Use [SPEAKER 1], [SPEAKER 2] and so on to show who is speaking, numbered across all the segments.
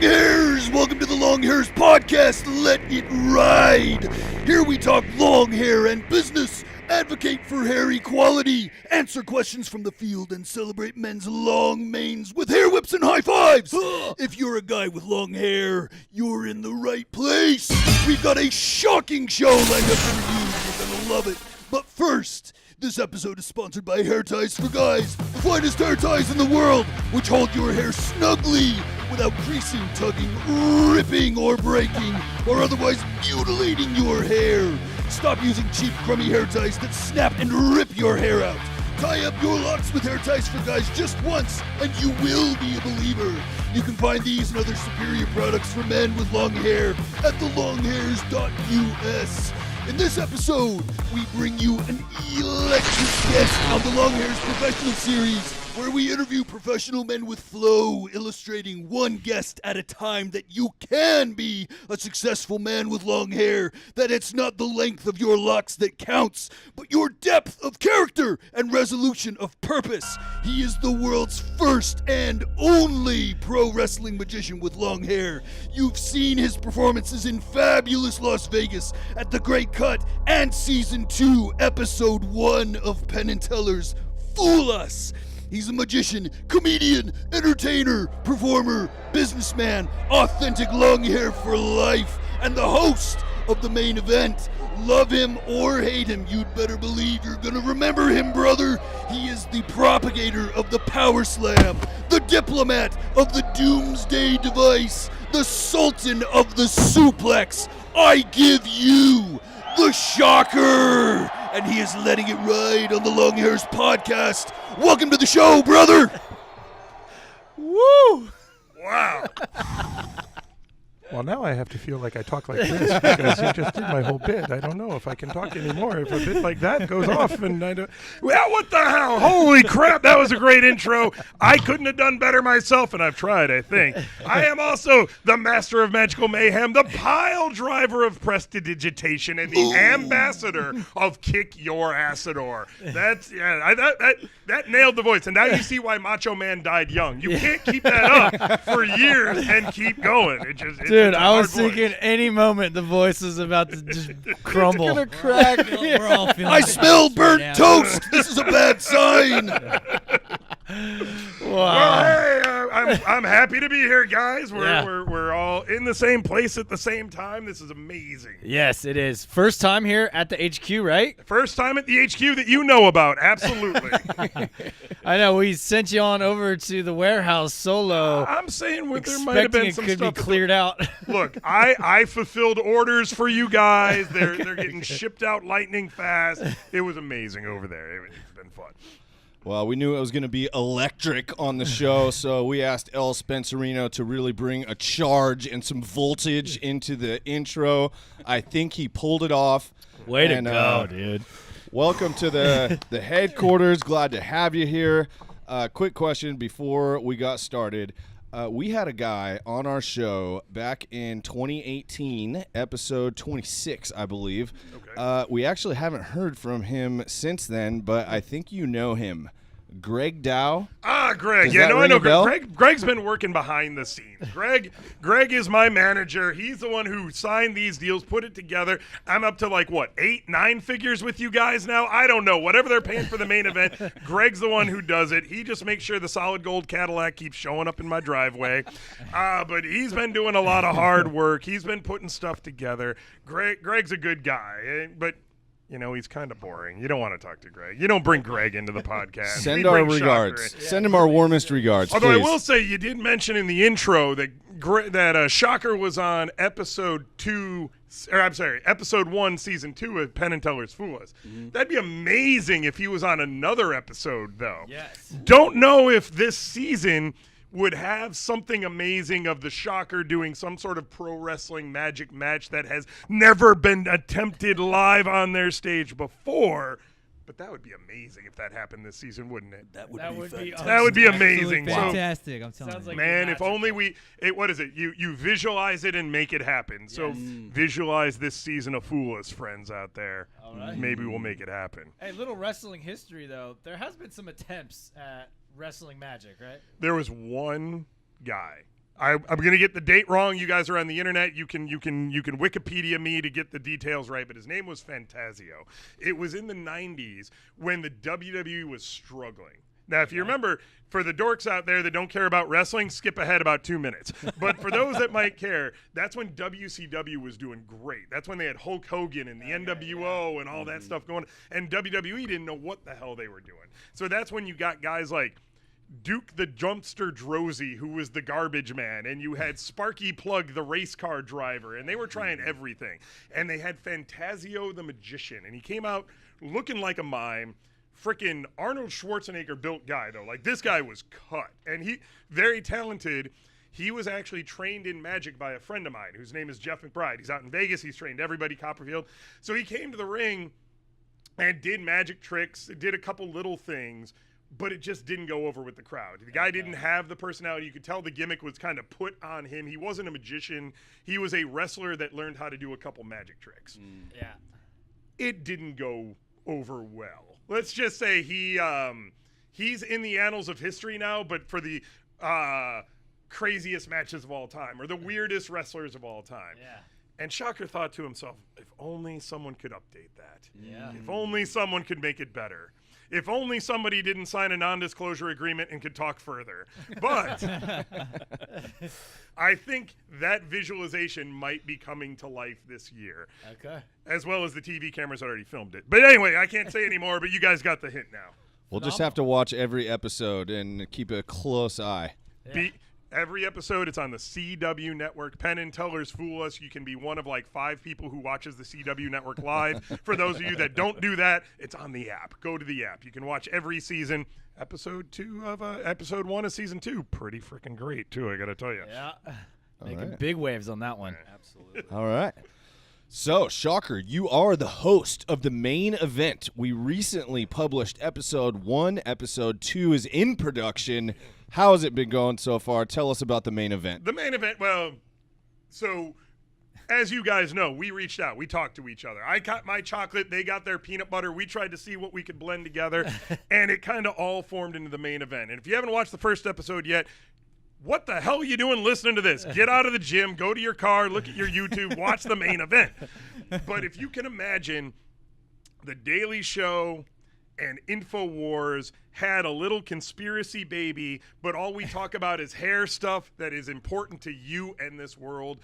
[SPEAKER 1] Longhairs! Welcome to the Longhairs podcast. Let it ride. Here we talk long hair and business, advocate for hair equality, answer questions from the field, and celebrate men's long manes with hair whips and high fives. If you're a guy with long hair, you're in the right place. We've got a shocking show lined up for you. You're gonna love it. But first, this episode is sponsored by Hair Ties for Guys, the finest hair ties in the world, which hold your hair snugly without creasing, tugging, ripping, or breaking, or otherwise mutilating your hair. Stop using cheap, crummy hair ties that snap and rip your hair out. Tie up your locks with Hair Ties for Guys just once, and you will be a believer. You can find these and other superior products for men with long hair at thelonghairs.us. In this episode, we bring you an electric guest on the Longhairs Professional Series, where we interview professional men with flow, illustrating one guest at a time that you can be a successful man with long hair, that it's not the length of your locks that counts, but your depth of character and resolution of purpose. He is the world's first and only pro wrestling magician with long hair. You've seen his performances in fabulous Las Vegas at The Great Cut and Season 2, Episode 1 of Penn and Teller's Fool Us. He's a magician, comedian, entertainer, performer, businessman, authentic long hair for life, and the host of the main event. Love him or hate him, you'd better believe you're gonna remember him, brother. He is the propagator of the power slam, the diplomat of the doomsday device, the sultan of the suplex. I give you the Shocker, and he is letting it ride on the Longhairs podcast. Welcome to the show, brother.
[SPEAKER 2] Woo!
[SPEAKER 1] Wow.
[SPEAKER 2] Well, now I have to feel like I talk like this because you just did my whole bit. I don't know if I can talk anymore if a bit like that goes off and I don't. Well, what the hell? Holy crap, that was a great intro. I couldn't have done better myself, and I've tried, I think. I am also the master of magical mayhem, the pile driver of prestidigitation, and the ambassador of Kick Your Assador. That's, that nailed the voice. And now you see why Macho Man died young. You can't keep that up for years and keep going.
[SPEAKER 3] Dude, I was thinking any moment the voice is about to just crumble.
[SPEAKER 4] It's gonna crack.
[SPEAKER 3] We're all feeling
[SPEAKER 1] I
[SPEAKER 3] that
[SPEAKER 1] smell
[SPEAKER 3] right
[SPEAKER 1] burnt
[SPEAKER 3] now.
[SPEAKER 1] toast. This is a bad sign.
[SPEAKER 2] Well,
[SPEAKER 3] Wow.
[SPEAKER 2] hey, I'm happy to be here, guys.
[SPEAKER 3] Yeah.
[SPEAKER 2] We're all in the same place at the same time. This is amazing.
[SPEAKER 3] Yes, it is. First time here at the HQ, right?
[SPEAKER 2] First time at the HQ that you know about. Absolutely.
[SPEAKER 3] I know. We sent you on over to the warehouse solo.
[SPEAKER 2] I'm saying there might have been
[SPEAKER 3] Expecting
[SPEAKER 2] some
[SPEAKER 3] it could
[SPEAKER 2] stuff
[SPEAKER 3] be cleared out.
[SPEAKER 2] Look, I fulfilled orders for you guys. They're getting shipped out lightning fast. It was amazing over there. It's been fun.
[SPEAKER 4] Well, we knew it was going to be electric on the show, so we asked El Spencerino to really bring a charge and some voltage into the intro. I think he pulled it off.
[SPEAKER 3] Way to go, dude.
[SPEAKER 4] Welcome to the headquarters. Glad to have you here. Quick question before we got started. We had a guy on our show back in 2018, episode 26, I believe. Okay. We actually haven't heard from him since then, but I think you know him. Greg Dow.
[SPEAKER 2] Greg.
[SPEAKER 4] Does
[SPEAKER 2] Yeah,
[SPEAKER 4] that
[SPEAKER 2] no, I
[SPEAKER 4] ring
[SPEAKER 2] know.
[SPEAKER 4] a bell?
[SPEAKER 2] Greg's been working behind the scenes. Greg is my manager. He's the one who signed these deals, put it together. I'm up to 8, 9 figures with you guys now. I don't know. Whatever they're paying for the main event, Greg's the one who does it. He just makes sure the solid gold Cadillac keeps showing up in my driveway. But he's been doing a lot of hard work. He's been putting stuff together. Greg's a good guy, but he's kind of boring. You don't want to talk to Greg. You don't bring Greg into the podcast.
[SPEAKER 4] Send
[SPEAKER 2] We
[SPEAKER 4] our
[SPEAKER 2] bring
[SPEAKER 4] regards.
[SPEAKER 2] Shocker in.
[SPEAKER 4] Send him our warmest regards,
[SPEAKER 2] Although
[SPEAKER 4] please.
[SPEAKER 2] I will say, you did mention in the intro that Shocker was on episode 1, season 2 of Penn and Teller's Fool Us. Mm-hmm. That'd be amazing if he was on another episode, though.
[SPEAKER 3] Yes.
[SPEAKER 2] Don't know if this season would have something amazing of the Shocker doing some sort of pro wrestling magic match that has never been attempted live on their stage before. But that would be amazing if that happened this season, wouldn't it?
[SPEAKER 3] That would
[SPEAKER 2] be amazing. So,
[SPEAKER 5] Fantastic, I'm telling you.
[SPEAKER 2] man, if only what is it? You visualize it and make it happen. Yes. So visualize this season of Fool Us, friends out there. All right. Maybe we'll make it happen.
[SPEAKER 3] Hey, little wrestling history, though. There has been some attempts at wrestling magic, right?
[SPEAKER 2] There was one guy I'm going to get the date wrong. You guys are on the internet. You can Wikipedia me to get the details right, but his name was Fantasio. It was in the 90s when the WWE was struggling. Now, if you remember, for the dorks out there that don't care about wrestling, skip ahead about 2 minutes. But for those that might care, that's when WCW was doing great. That's when they had Hulk Hogan and the NWO and all that stuff going. And WWE didn't know what the hell they were doing. So that's when you got guys like Duke the Jumpster Drozy, who was the garbage man, and you had Sparky Plug, the race car driver, and they were trying everything. And they had Fantasio the Magician, and he came out looking like a mime. Frickin' Arnold Schwarzenegger built guy, though. Like, this guy was cut. And he, very talented. He was actually trained in magic by a friend of mine whose name is Jeff McBride. He's out in Vegas. He's trained everybody, Copperfield. So he came to the ring and did magic tricks, did a couple little things, but it just didn't go over with the crowd. The guy didn't have the personality. You could tell the gimmick was kind of put on him. He wasn't a magician. He was a wrestler that learned how to do a couple magic tricks.
[SPEAKER 3] Yeah.
[SPEAKER 2] It didn't go over well. Let's just say he's in the annals of history now, but for the craziest matches of all time or the weirdest wrestlers of all time.
[SPEAKER 3] Yeah.
[SPEAKER 2] And Shocker thought to himself, if only someone could update that.
[SPEAKER 3] Yeah.
[SPEAKER 2] If only someone could make it better. If only somebody didn't sign a non-disclosure agreement and could talk further. But I think that visualization might be coming to life this year.
[SPEAKER 3] Okay.
[SPEAKER 2] As well as the TV cameras that already filmed it. But anyway, I can't say anymore, but you guys got the hint now.
[SPEAKER 4] We'll just have to watch every episode and keep a close eye.
[SPEAKER 3] Yeah.
[SPEAKER 2] Every episode, it's on the CW network. Penn and Teller's Fool Us. You can be one of like 5 people who watches the CW network live. For those of you that don't do that, it's on the app. Go to the app. You can watch every season. Episode 1 of season 2. Pretty freaking great, too, I got to tell you.
[SPEAKER 3] Yeah. Making
[SPEAKER 4] right.
[SPEAKER 3] big waves on that one.
[SPEAKER 5] Absolutely.
[SPEAKER 4] All right. So, Shocker, you are the host of the main event. We recently published episode 1. Episode 2 is in production. How has it been going so far? Tell us about the main event.
[SPEAKER 2] The main event, well, so as you guys know, we reached out. We talked to each other. I got my chocolate. They got their peanut butter. We tried to see what we could blend together, and it kind of all formed into the main event. And if you haven't watched the first episode yet, what the hell are you doing listening to this? Get out of the gym, go to your car, look at your YouTube, watch the main event. But if you can imagine, The Daily Show and InfoWars had a little conspiracy baby, but all we talk about is hair stuff that is important to you and this world.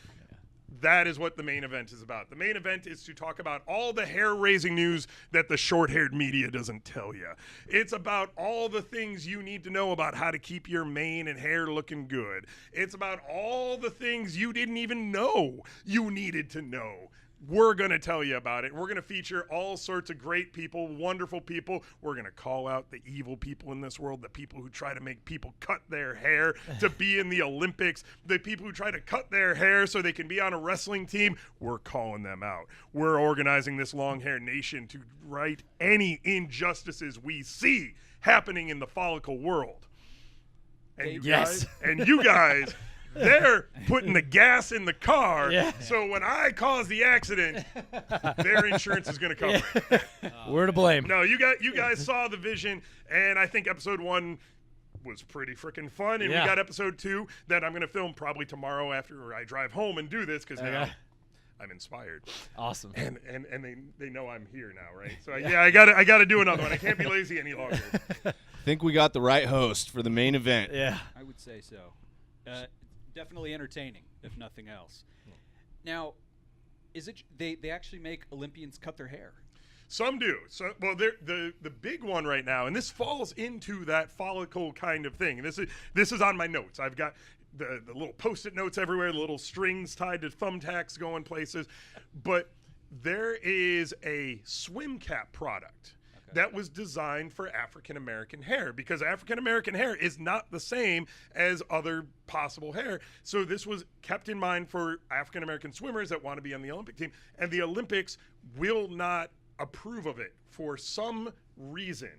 [SPEAKER 2] That is what the main event is about. The main event is to talk about all the hair-raising news that the short-haired media doesn't tell you. It's about all the things you need to know about how to keep your mane and hair looking good. It's about all the things you didn't even know you needed to know. We're going to tell you about it. We're going to feature all sorts of great people, wonderful people. We're going to call out the evil people in this world, the people who try to make people cut their hair to be in the Olympics, the people who try to cut their hair so they can be on a wrestling team. We're calling them out. We're organizing this Longhair Nation to right any injustices we see happening in the follicle world. And you
[SPEAKER 3] Yes.
[SPEAKER 2] guys, they're putting the gas in the car,
[SPEAKER 3] Yeah.
[SPEAKER 2] so when I cause the accident, their insurance is going to cover it.
[SPEAKER 3] We're to blame.
[SPEAKER 2] No, you guys saw the vision, and I think episode 1 was pretty freaking fun, and
[SPEAKER 3] Yeah.
[SPEAKER 2] we got episode 2 that I'm going to film probably tomorrow after I drive home and do this, because now
[SPEAKER 3] Okay.
[SPEAKER 2] I'm inspired.
[SPEAKER 3] Awesome.
[SPEAKER 2] And they know I'm here now, right? So I gotta do another one. I can't be lazy any longer.
[SPEAKER 4] I think we got the right host for the main event.
[SPEAKER 3] Yeah.
[SPEAKER 5] I would say so. Definitely entertaining, if nothing else. Now, is it they actually make Olympians cut their hair?
[SPEAKER 2] Some do. So, well, the big one right now, and this falls into that follicle kind of thing. This is on my notes. I've got the little Post-it notes everywhere, the little strings tied to thumbtacks going places. But there is a swim cap product that was designed for African-American hair, because African-American hair is not the same as other possible hair. So this was kept in mind for African-American swimmers that want to be on the Olympic team, and the Olympics will not approve of it for some reason.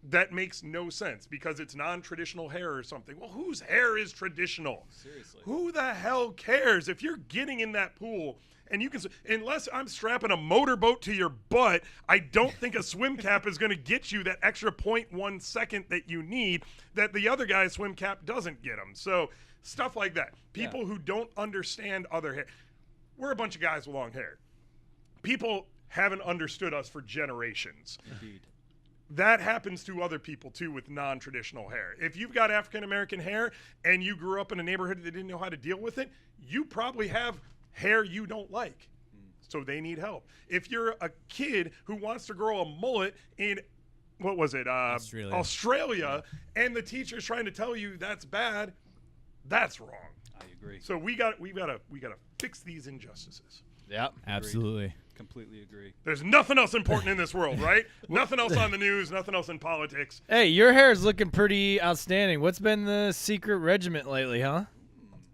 [SPEAKER 2] That makes no sense, because it's non-traditional hair or something. Well, whose hair is traditional?
[SPEAKER 5] Seriously.
[SPEAKER 2] Who the hell cares? If you're getting in that pool and you can, unless I'm strapping a motorboat to your butt, I don't think a swim cap is going to get you that extra 0.1 second that you need that the other guy's swim cap doesn't get them. So Stuff like that. People who don't understand other hair. We're a bunch of guys with long hair. People haven't understood us for generations.
[SPEAKER 5] Indeed.
[SPEAKER 2] That happens to other people too with non-traditional hair. If you've got African American hair and you grew up in a neighborhood that didn't know how to deal with it, you probably have hair you don't like. So they need help. If you're a kid who wants to grow a mullet in what was it? Australia, and the teacher's trying to tell you that's bad, that's wrong.
[SPEAKER 5] I agree.
[SPEAKER 2] So we got to fix these injustices.
[SPEAKER 3] Yep.
[SPEAKER 6] Absolutely.
[SPEAKER 5] Completely agree.
[SPEAKER 2] There's nothing else important in this world, right? Nothing else on the news, nothing else in politics.
[SPEAKER 3] Hey, your hair is looking pretty outstanding. What's been the secret regiment lately, huh?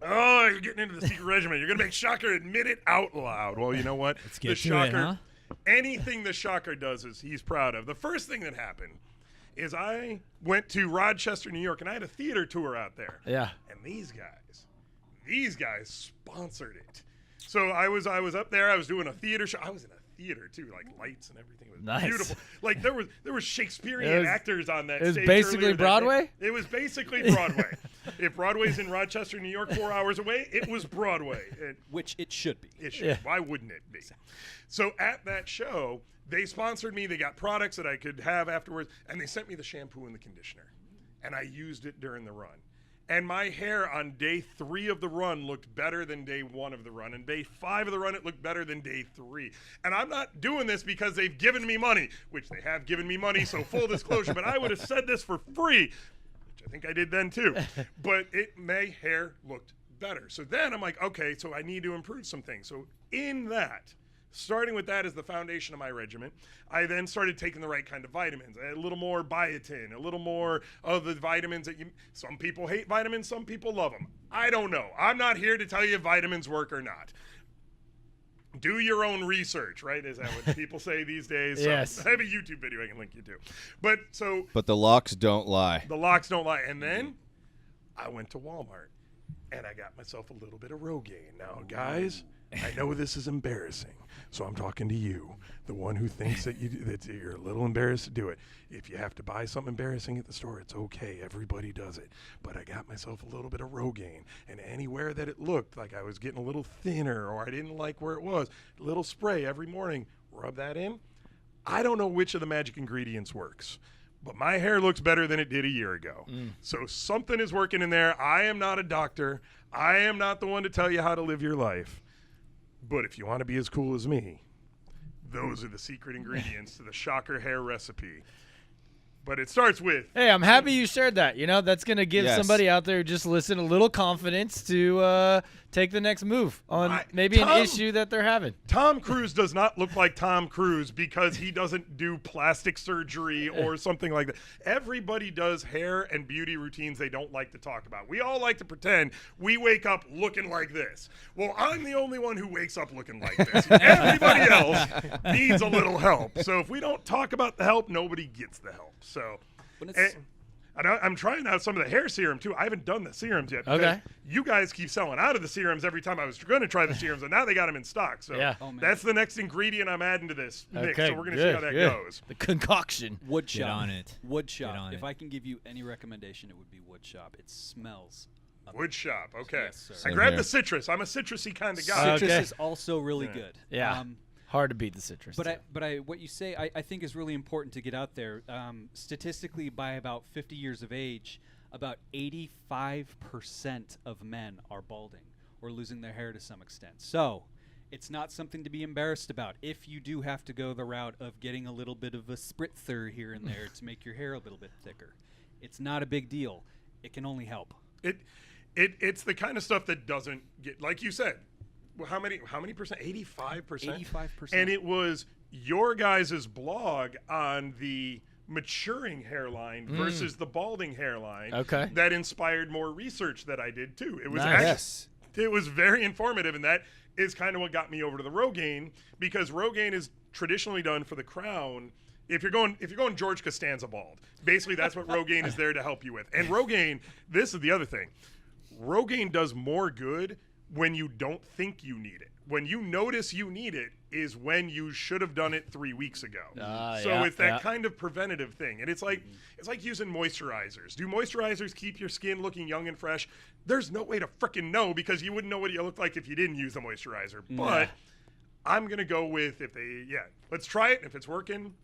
[SPEAKER 2] Oh, you're getting into the secret regiment. You're going to make Shocker admit it out loud. Well, you know what?
[SPEAKER 6] Let's get to it, huh?
[SPEAKER 2] Anything the Shocker does is he's proud of. The first thing that happened is I went to Rochester, New York, and I had a theater tour out there.
[SPEAKER 3] Yeah.
[SPEAKER 2] And these guys sponsored it. So I was up there. I was doing a theater show. I was in a theater too, like lights and everything. It was
[SPEAKER 3] Nice.
[SPEAKER 2] beautiful. Like there was Shakespearean actors on that.
[SPEAKER 3] It was
[SPEAKER 2] stage
[SPEAKER 3] basically
[SPEAKER 2] earlier that
[SPEAKER 3] Broadway?
[SPEAKER 2] day. It was basically Broadway. If Broadway's in Rochester, New York, 4 hours away, it was Broadway.
[SPEAKER 5] Which it should be.
[SPEAKER 2] It should. Why wouldn't it be? So at that show, they sponsored me. They got products that I could have afterwards, and they sent me the shampoo and the conditioner, and I used it during the run. And my hair on day 3 of the run looked better than day 1 of the run. And day 5 of the run, it looked better than day 3. And I'm not doing this because they've given me money, which they have given me money, so full disclosure. But I would have said this for free, which I think I did then too. But my hair looked better. So then I'm like, okay, so I need to improve some things. So in that, starting with that as the foundation of my regimen, I then started taking the right kind of vitamins. I had a little more biotin, a little more of the vitamins that some people hate vitamins, some people love them. I don't know. I'm not here to tell you if vitamins work or not. Do your own research, right? Is that what people say these days?
[SPEAKER 3] Yes.
[SPEAKER 2] So I have a YouTube video I can link you to.
[SPEAKER 4] But the locks don't lie.
[SPEAKER 2] The locks don't lie. And then I went to Walmart and I got myself a little bit of Rogaine. Now, guys, I know this is embarrassing, so I'm talking to you, the one who thinks that you're a little embarrassed to do it. If you have to buy something embarrassing at the store, it's okay. Everybody does it. But I got myself a little bit of Rogaine, and anywhere that it looked like I was getting a little thinner or I didn't like where it was, a little spray every morning, rub that in. I don't know which of the magic ingredients works, but my hair looks better than it did a year ago. So something is working in there. I am not a doctor. I am not the one to tell you how to live your life. But if you want to be as cool as me, those are the secret ingredients to the Shocker hair recipe. But it starts with...
[SPEAKER 3] Hey, I'm happy you shared that. You know, that's going to give somebody out there who just listen a little confidence to take the next move on maybe an issue that they're having.
[SPEAKER 2] Tom Cruise does not look like Tom Cruise because he doesn't do plastic surgery or something like that. Everybody does hair and beauty routines they don't like to talk about. We all like to pretend we wake up looking like this. Well, I'm the only one who wakes up looking like this. Everybody else needs a little help. So if we don't talk about the help, nobody gets the help. So, I'm trying out some of the hair serum too. I haven't done the serums yet.
[SPEAKER 3] Okay.
[SPEAKER 2] You guys keep selling out of the serums every time I was going to try the serums, and now they got them in stock. So that's the next ingredient I'm adding to this mix. So we're going to see how that goes.
[SPEAKER 3] The concoction.
[SPEAKER 5] Wood shop.
[SPEAKER 6] Get on it.
[SPEAKER 5] Wood shop.
[SPEAKER 6] Get on
[SPEAKER 5] if
[SPEAKER 6] it.
[SPEAKER 5] I can give you any recommendation, it would be wood shop. It smells.
[SPEAKER 2] Wood shop. Okay.
[SPEAKER 5] Yes, sir.
[SPEAKER 2] I grabbed the citrus. I'm a citrusy kind of guy.
[SPEAKER 5] Citrus
[SPEAKER 3] Okay.
[SPEAKER 5] is also really good.
[SPEAKER 3] Yeah. Hard to beat the citrus.
[SPEAKER 5] But what you say, I think is really important to get out there. Statistically, by about 50 years of age, about 85% of men are balding or losing their hair to some extent. So it's not something to be embarrassed about. If you do have to go the route of getting a little bit of a spritzer here and there to make your hair a little bit thicker, it's not a big deal. It can only help.
[SPEAKER 2] It's the kind of stuff that doesn't get, like you said. Well, how many percent? 85%?
[SPEAKER 5] 85%.
[SPEAKER 2] And it was your guys' blog on the maturing hairline versus the balding hairline that inspired more research that I did too. It was it was very informative, and that is kind of what got me over to the Rogaine, because Rogaine is traditionally done for the crown. If you're going George Costanza bald, basically that's what Rogaine is there to help you with. And Rogaine, this is the other thing. Rogaine does more good when you don't think you need it. When you notice you need it is when you should have done it 3 weeks ago. So it's that kind of preventative thing. And it's like using moisturizers. Do moisturizers keep your skin looking young and fresh? There's no way to frickin' know, because you wouldn't know what you look like if you didn't use the moisturizer. But I'm going to go with let's try it. If it's working,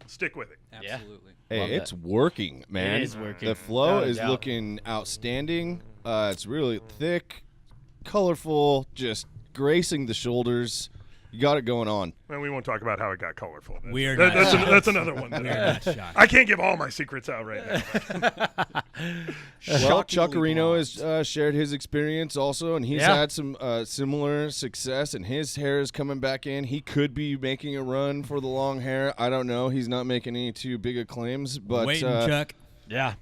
[SPEAKER 2] stick with it.
[SPEAKER 5] Absolutely.
[SPEAKER 4] Hey, it's working, man.
[SPEAKER 3] It is working.
[SPEAKER 4] The flow
[SPEAKER 3] Without a
[SPEAKER 4] is
[SPEAKER 3] doubt.
[SPEAKER 4] looking outstanding. It's really thick, colorful, just gracing the shoulders. You got it going on.
[SPEAKER 2] And we won't talk about how it got colorful.
[SPEAKER 6] We're
[SPEAKER 2] That's another one.
[SPEAKER 6] We're not shocked.
[SPEAKER 2] I can't give all my secrets out right now.
[SPEAKER 4] Well,
[SPEAKER 5] Shockingly
[SPEAKER 4] Chuckarino
[SPEAKER 5] blonde.
[SPEAKER 4] has shared his experience also, and he's had some similar success, and his hair is coming back in. He could be making a run for the long hair. I don't know. He's not making any too big of claims, but
[SPEAKER 6] Waiting, Chuck.
[SPEAKER 3] Yeah.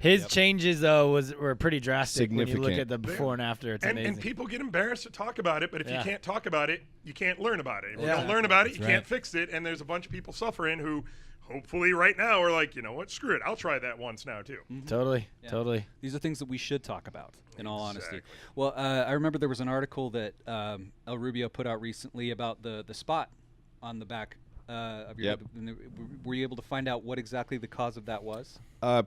[SPEAKER 3] His changes though were pretty drastic when you look
[SPEAKER 4] Significant.
[SPEAKER 3] at the before and after. It's amazing.
[SPEAKER 2] And people get embarrassed to talk about it, but if you can't talk about it, you can't learn about it. If you
[SPEAKER 3] Yeah.
[SPEAKER 2] don't learn about it, you
[SPEAKER 6] That's
[SPEAKER 2] can't
[SPEAKER 6] right.
[SPEAKER 2] fix it. And there's a bunch of people suffering who hopefully right now are like, you know what, screw it. I'll try that once now too.
[SPEAKER 3] Totally.
[SPEAKER 5] These are things that we should talk about, in all honesty.
[SPEAKER 2] Exactly.
[SPEAKER 5] Well, I remember there was an article that El Rubio put out recently about the spot on the back of your
[SPEAKER 4] Yep.
[SPEAKER 5] head. And were you able to find out what exactly the cause of that was?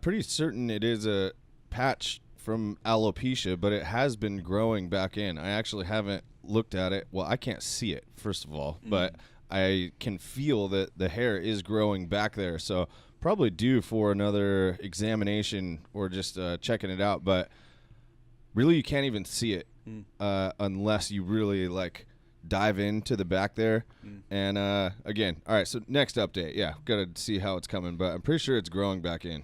[SPEAKER 4] pretty certain it is a patch from alopecia, but it has been growing back in. I actually haven't looked at it. Well, I can't see it, first of all, but I can feel that the hair is growing back there. So probably due for another examination or just checking it out. But really, you can't even see it unless you really dive into the back there. And again, all right, so next update. Yeah, got to see how it's coming, but I'm pretty sure it's growing back in.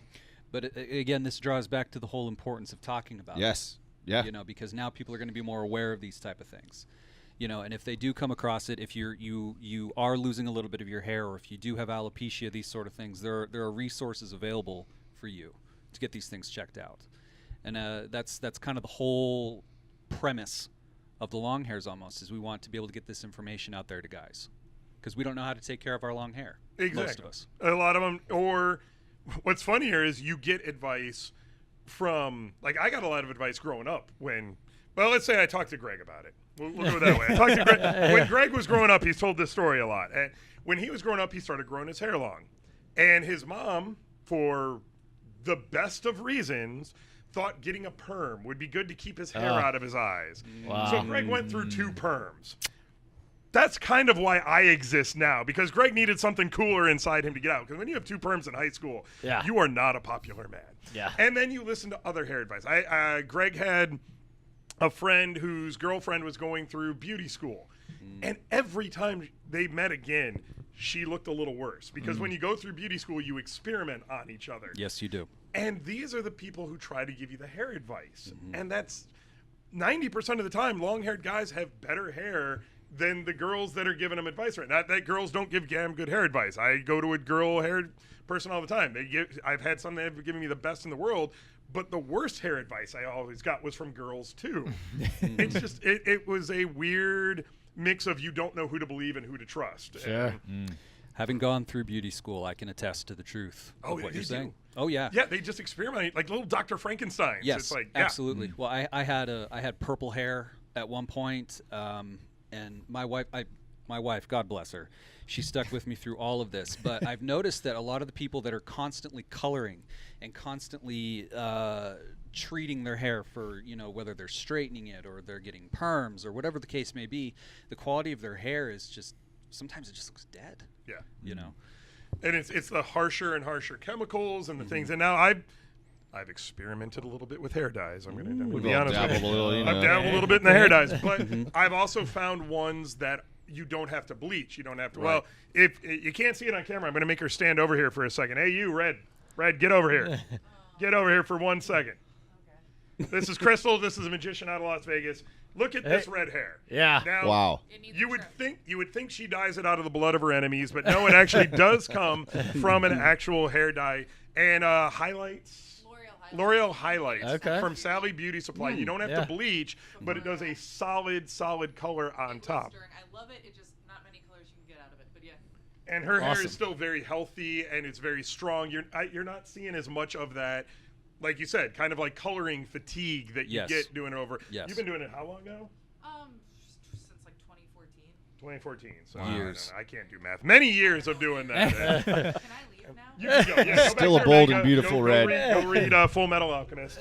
[SPEAKER 5] But again, this draws back to the whole importance of talking about it.
[SPEAKER 4] Yes. Yeah.
[SPEAKER 5] You know, because now people are going to be more aware of these type of things. You know, and if they do come across it, if you are losing a little bit of your hair, or if you do have alopecia, these sort of things, there are resources available for you to get these things checked out. And that's kind of the whole premise of the long hairs almost, is we want to be able to get this information out there to guys, because we don't know how to take care of our long hair.
[SPEAKER 2] Exactly.
[SPEAKER 5] Most of us.
[SPEAKER 2] A lot of them, or what's funnier is you get advice from, I got a lot of advice growing up well, let's say I talked to Greg about it. We'll go that way. I talked to Greg. When Greg was growing up, he's told this story a lot. And when he was growing up, he started growing his hair long. And his mom, for the best of reasons, thought getting a perm would be good to keep his hair out of his eyes.
[SPEAKER 3] Wow.
[SPEAKER 2] So Greg went through 2 perms. That's kind of why I exist now, because Greg needed something cooler inside him to get out. Because when you have 2 perms in high school, you are not a popular man.
[SPEAKER 3] Yeah.
[SPEAKER 2] And then you listen to other hair advice. Greg had a friend whose girlfriend was going through beauty school. And every time they met again, she looked a little worse. Because when you go through beauty school, you experiment on each other.
[SPEAKER 5] Yes, you do.
[SPEAKER 2] And these are the people who try to give you the hair advice. And that's 90% of the time, long-haired guys have better hair than the girls that are giving them advice right now. Not that girls don't give damn good hair advice. I go to a girl-haired person all the time. I've had some that have given me the best in the world, but the worst hair advice I always got was from girls too. It's just, it was a weird mix of you don't know who to believe and who to trust.
[SPEAKER 3] Sure.
[SPEAKER 5] Having gone through beauty school, I can attest to the truth of what you're saying. Oh yeah.
[SPEAKER 2] Yeah, they just experiment like little Dr. Frankensteins.
[SPEAKER 5] Yes,
[SPEAKER 2] It's like,
[SPEAKER 5] absolutely. Well, I had purple hair at one point, and my wife, God bless her, she stuck with me through all of this. But I've noticed that a lot of the people that are constantly coloring and constantly treating their hair for, whether they're straightening it or they're getting perms or whatever the case may be, the quality of their hair is just, sometimes it just looks dead.
[SPEAKER 2] Yeah.
[SPEAKER 5] You know.
[SPEAKER 2] And it's the harsher and harsher chemicals and the things. And now I've experimented a little bit with hair dyes. I'm gonna be honest with you. I've dabbled a little bit in the hair dyes, but I've also found ones that you don't have to bleach. You don't have to. Well, if you can't see it on camera, I'm going to make her stand over here for a second. Hey, you, Red, get over here. Get over here for 1 second. Okay. This is Crystal. This is a magician out of Las Vegas. Look at this red hair.
[SPEAKER 3] Yeah.
[SPEAKER 2] Now,
[SPEAKER 4] Wow.
[SPEAKER 2] You would think she dyes it out of the blood of her enemies, but no, it actually does come from an actual hair dye. And highlights. L'Oreal highlights from Sally Beauty Supply. You don't have to bleach, but it does a solid color on top.
[SPEAKER 7] I love it. It's just not many colors you can get out of it, but yeah.
[SPEAKER 2] And her hair is still very healthy and it's very strong. You're not seeing as much of that like you said, kind of like coloring fatigue that you
[SPEAKER 5] Yes.
[SPEAKER 2] get doing it over.
[SPEAKER 5] Yes.
[SPEAKER 2] You've been doing it how long now?
[SPEAKER 7] Since like 2014.
[SPEAKER 2] 2014. So
[SPEAKER 5] Years.
[SPEAKER 2] I can't do math. Many years of doing that.
[SPEAKER 7] Can I leave now?
[SPEAKER 2] You can go. Yeah, go
[SPEAKER 4] Still
[SPEAKER 2] back
[SPEAKER 4] a
[SPEAKER 2] there,
[SPEAKER 4] bold
[SPEAKER 2] Becca.
[SPEAKER 4] and beautiful
[SPEAKER 2] Go
[SPEAKER 4] red.
[SPEAKER 2] Go read Full Metal Alchemist.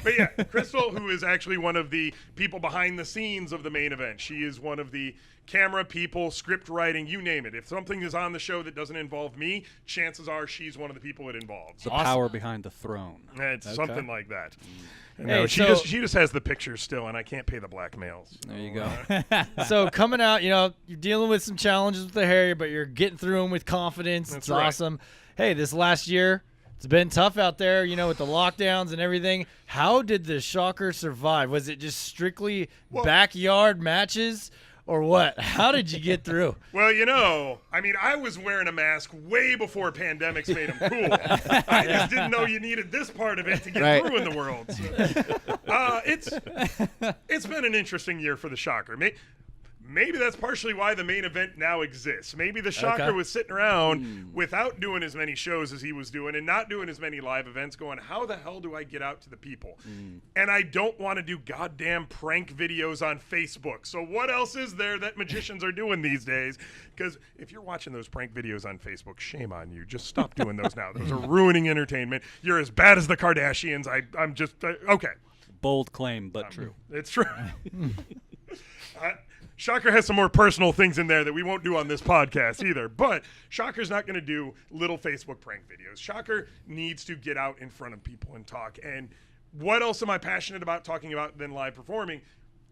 [SPEAKER 2] But yeah, Crystal, who is actually one of the people behind the scenes of the main event. She is one of the camera people, script writing, you name it. If something is on the show that doesn't involve me, chances are she's one of the people it involves.
[SPEAKER 5] The power behind the throne.
[SPEAKER 2] It's something like that.
[SPEAKER 3] Hey,
[SPEAKER 2] No, she
[SPEAKER 3] so-
[SPEAKER 2] just has the pictures still, and I can't pay the blackmails.
[SPEAKER 5] There you go.
[SPEAKER 3] So coming out, you're dealing with some challenges with the hair, but you're getting through them with confidence.
[SPEAKER 2] That's
[SPEAKER 3] It's
[SPEAKER 2] right.
[SPEAKER 3] awesome. Hey, this last year, it's been tough out there, with the lockdowns and everything. How did the Shocker survive? Was it just strictly backyard matches or what? How did you get through?
[SPEAKER 2] Well, I was wearing a mask way before pandemics made them cool. I just didn't know you needed this part of it to get through in the world. So, it's been an interesting year for the Shocker. Maybe that's partially why the main event now exists. Maybe the Shocker was sitting around without doing as many shows as he was doing and not doing as many live events going, how the hell do I get out to the people? And I don't want to do goddamn prank videos on Facebook. So what else is there that magicians are doing these days? Because if you're watching those prank videos on Facebook, shame on you. Just stop doing those now. Those are ruining entertainment. You're as bad as the Kardashians. I'm just, okay.
[SPEAKER 5] Bold claim, but true.
[SPEAKER 2] It's true. Shocker has some more personal things in there that we won't do on this podcast either. But Shocker's not going to do little Facebook prank videos. Shocker needs to get out in front of people and talk. And what else am I passionate about talking about than live performing?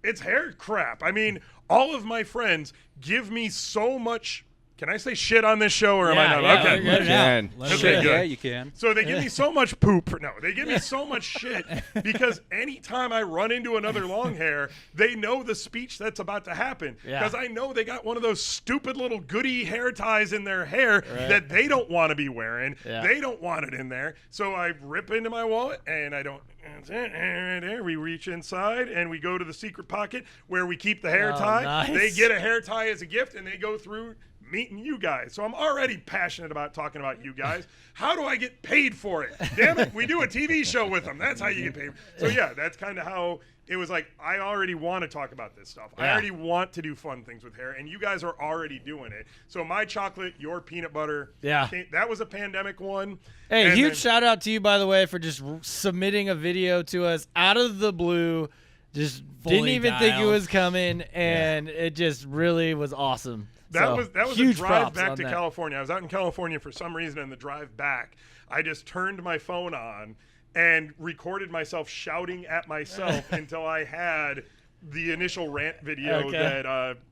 [SPEAKER 2] It's hair crap. I mean, all of my friends give me so much. Can I say shit on this show or am I not?
[SPEAKER 3] Yeah,
[SPEAKER 2] Okay.
[SPEAKER 3] you
[SPEAKER 4] can.
[SPEAKER 2] Okay, good.
[SPEAKER 5] Yeah, you can.
[SPEAKER 2] So they give me so much poop. No, they give me so much shit because anytime I run into another long hair, they know the speech that's about to happen.
[SPEAKER 3] Yeah.
[SPEAKER 2] Because I know they got one of those stupid little goody hair ties in their hair that they don't want to be wearing.
[SPEAKER 3] Yeah.
[SPEAKER 2] They don't want it in there. So I rip into my wallet and I don't. And there we reach inside and we go to the secret pocket where we keep the hair tie.
[SPEAKER 3] nice.
[SPEAKER 2] They get a hair tie as a gift and they go through meeting you guys. So I'm already passionate about talking about you guys. How do I get paid for it? Damn it, we do a TV show with them. That's how you get paid. So yeah, that's kind of how it was like, I already want to talk about this stuff. I already want to do fun things with hair, and you guys are already doing it. So my chocolate, your peanut butter.
[SPEAKER 3] Yeah.
[SPEAKER 2] That was a pandemic one.
[SPEAKER 3] Hey,
[SPEAKER 2] And
[SPEAKER 3] huge
[SPEAKER 2] then-
[SPEAKER 3] shout out to you, by the way, for just submitting a video to us out of the blue. Just didn't
[SPEAKER 6] Fully
[SPEAKER 3] even think it
[SPEAKER 6] dialed.
[SPEAKER 3] was coming, and it just really was awesome.
[SPEAKER 2] That
[SPEAKER 3] So,
[SPEAKER 2] was a
[SPEAKER 3] huge
[SPEAKER 2] drive
[SPEAKER 3] props
[SPEAKER 2] back
[SPEAKER 3] on
[SPEAKER 2] to
[SPEAKER 3] that.
[SPEAKER 2] California. I was out in California for some reason, and the drive back, I just turned my phone on and recorded myself shouting at myself until I had the initial rant video
[SPEAKER 3] Okay.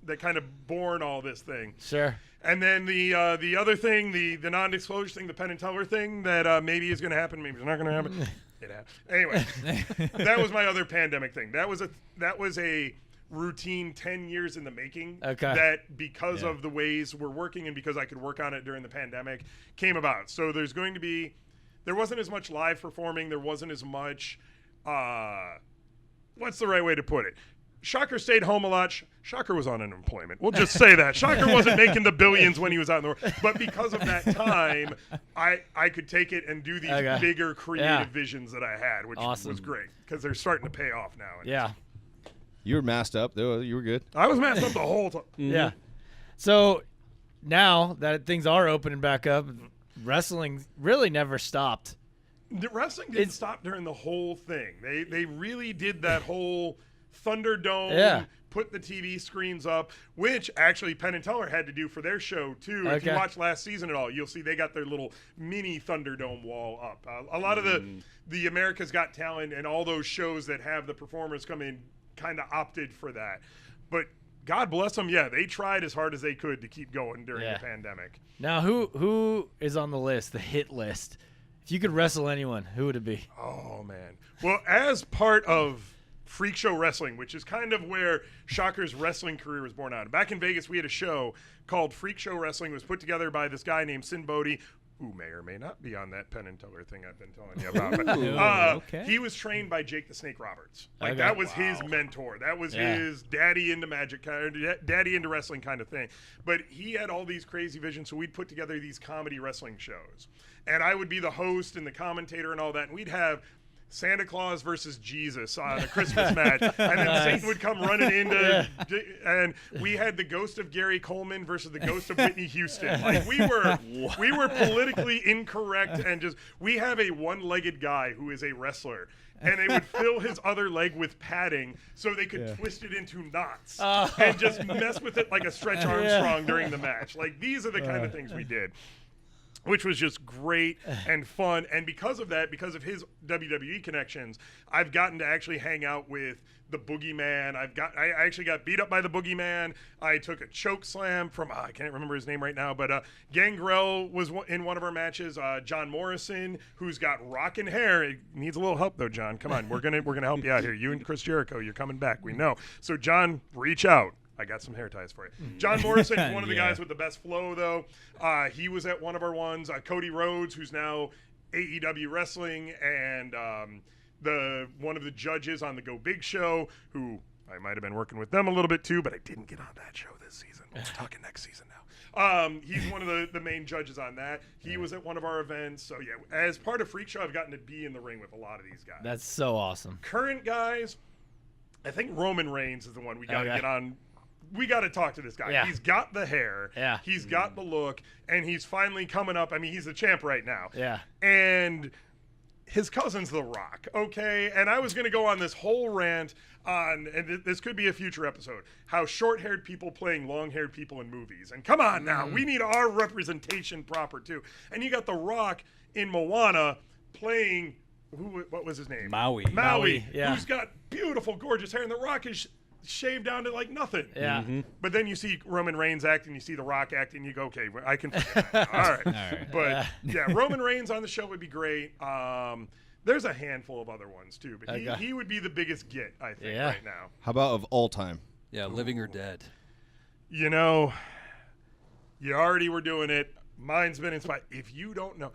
[SPEAKER 2] that kind of born all this thing.
[SPEAKER 3] Sure.
[SPEAKER 2] And then the other thing, the non-disclosure thing, the Penn and Teller thing that maybe is going to happen, maybe it's not going to happen. It happened. Anyway, that was my other pandemic thing. That was a routine 10 years in the making that because of the ways we're working and because I could work on it during the pandemic came about. So there wasn't as much live performing. There wasn't as much, what's the right way to put it? Shocker stayed home a lot. Shocker was on unemployment. We'll just say that. Shocker wasn't making the billions when he was out in the world. But because of that time, I could take it and do these bigger creative visions that I had, which was great because they're starting to pay off now.
[SPEAKER 3] Yeah.
[SPEAKER 4] You were masked up, though. You were good.
[SPEAKER 2] I was masked up the whole time.
[SPEAKER 3] Yeah. So now that things are opening back up, wrestling really never stopped.
[SPEAKER 2] The wrestling didn't stop during the whole thing. They really did that whole Thunderdome, put the TV screens up, which actually Penn and Teller had to do for their show too. If you watch last season at all, you'll see they got their little mini Thunderdome wall up. A lot of the America's Got Talent and all those shows that have the performers come in kind of opted for that. But God bless them. Yeah, they tried as hard as they could to keep going during the pandemic.
[SPEAKER 3] Now, who is on the list, the hit list? If you could wrestle anyone, who would it be?
[SPEAKER 2] Oh, man. Well, as part of Freak Show Wrestling, which is kind of where Shocker's wrestling career was born out of. Back in Vegas, we had a show called Freak Show Wrestling. It was put together by this guy named Sin Bodie. who may or may not be on that Penn and Teller thing I've been telling you about. But,
[SPEAKER 3] okay.
[SPEAKER 2] He was trained by Jake the Snake Roberts. Like
[SPEAKER 3] Okay.
[SPEAKER 2] that was his mentor. That was his daddy into magic, daddy into wrestling kind of thing. But he had all these crazy visions, so we'd put together these comedy wrestling shows. And I would be the host and the commentator and all that, and we'd have Santa Claus versus Jesus on a Christmas match, and then Satan would come running into, and we had the ghost of Gary Coleman versus the ghost of Whitney Houston. Like we were politically incorrect, and we have a one-legged guy who is a wrestler, and they would fill his other leg with padding so they could twist it into knots and just mess with it like a Stretch Armstrong during the match. Like these are the kind of things we did, which was just great and fun. And because of that, because of his WWE connections, I've gotten to actually hang out with the Boogeyman. I actually got beat up by the Boogeyman. I took a choke slam from, I can't remember his name right now, but Gangrel was in one of our matches. John Morrison, who's got rockin' hair. He needs a little help though, John. Come on, we're gonna help you out here. You and Chris Jericho, you're coming back. We know. So John, reach out. I got some hair ties for you. John Morrison, one of the guys with the best flow, though. He was at one of our ones. Cody Rhodes, who's now AEW Wrestling, and one of the judges on the Go Big show, who I might have been working with them a little bit too, but I didn't get on that show this season. We're talking next season now. He's one of the main judges on that. He was at one of our events. So, yeah, as part of Freak Show, I've gotten to be in the ring with a lot of these guys.
[SPEAKER 3] That's so awesome.
[SPEAKER 2] Current guys, I think Roman Reigns is the one we got to get on. We got to talk to this guy.
[SPEAKER 3] Yeah.
[SPEAKER 2] He's got the hair.
[SPEAKER 3] Yeah.
[SPEAKER 2] He's got the look, and he's finally coming up. I mean, he's the champ right now.
[SPEAKER 3] Yeah.
[SPEAKER 2] And his cousin's The Rock, okay? And I was going to go on this whole rant on, and this could be a future episode, how short-haired people playing long-haired people in movies. And come on now, we need our representation proper, too. And you got The Rock in Moana playing, what was his name?
[SPEAKER 5] Maui.
[SPEAKER 3] Yeah.
[SPEAKER 2] Who's got beautiful, gorgeous hair, and The Rock is shaved down to like nothing.
[SPEAKER 3] Yeah.
[SPEAKER 2] But then you see Roman Reigns acting, you see The Rock acting, you go, okay, I can forget that. All right. But yeah, Roman Reigns on the show would be great. There's a handful of other ones too, but he would be the biggest get, I think, right now.
[SPEAKER 4] How about of all time?
[SPEAKER 5] Yeah, living or dead.
[SPEAKER 2] You know, you already were doing it. Mine's been inspired. If you don't know,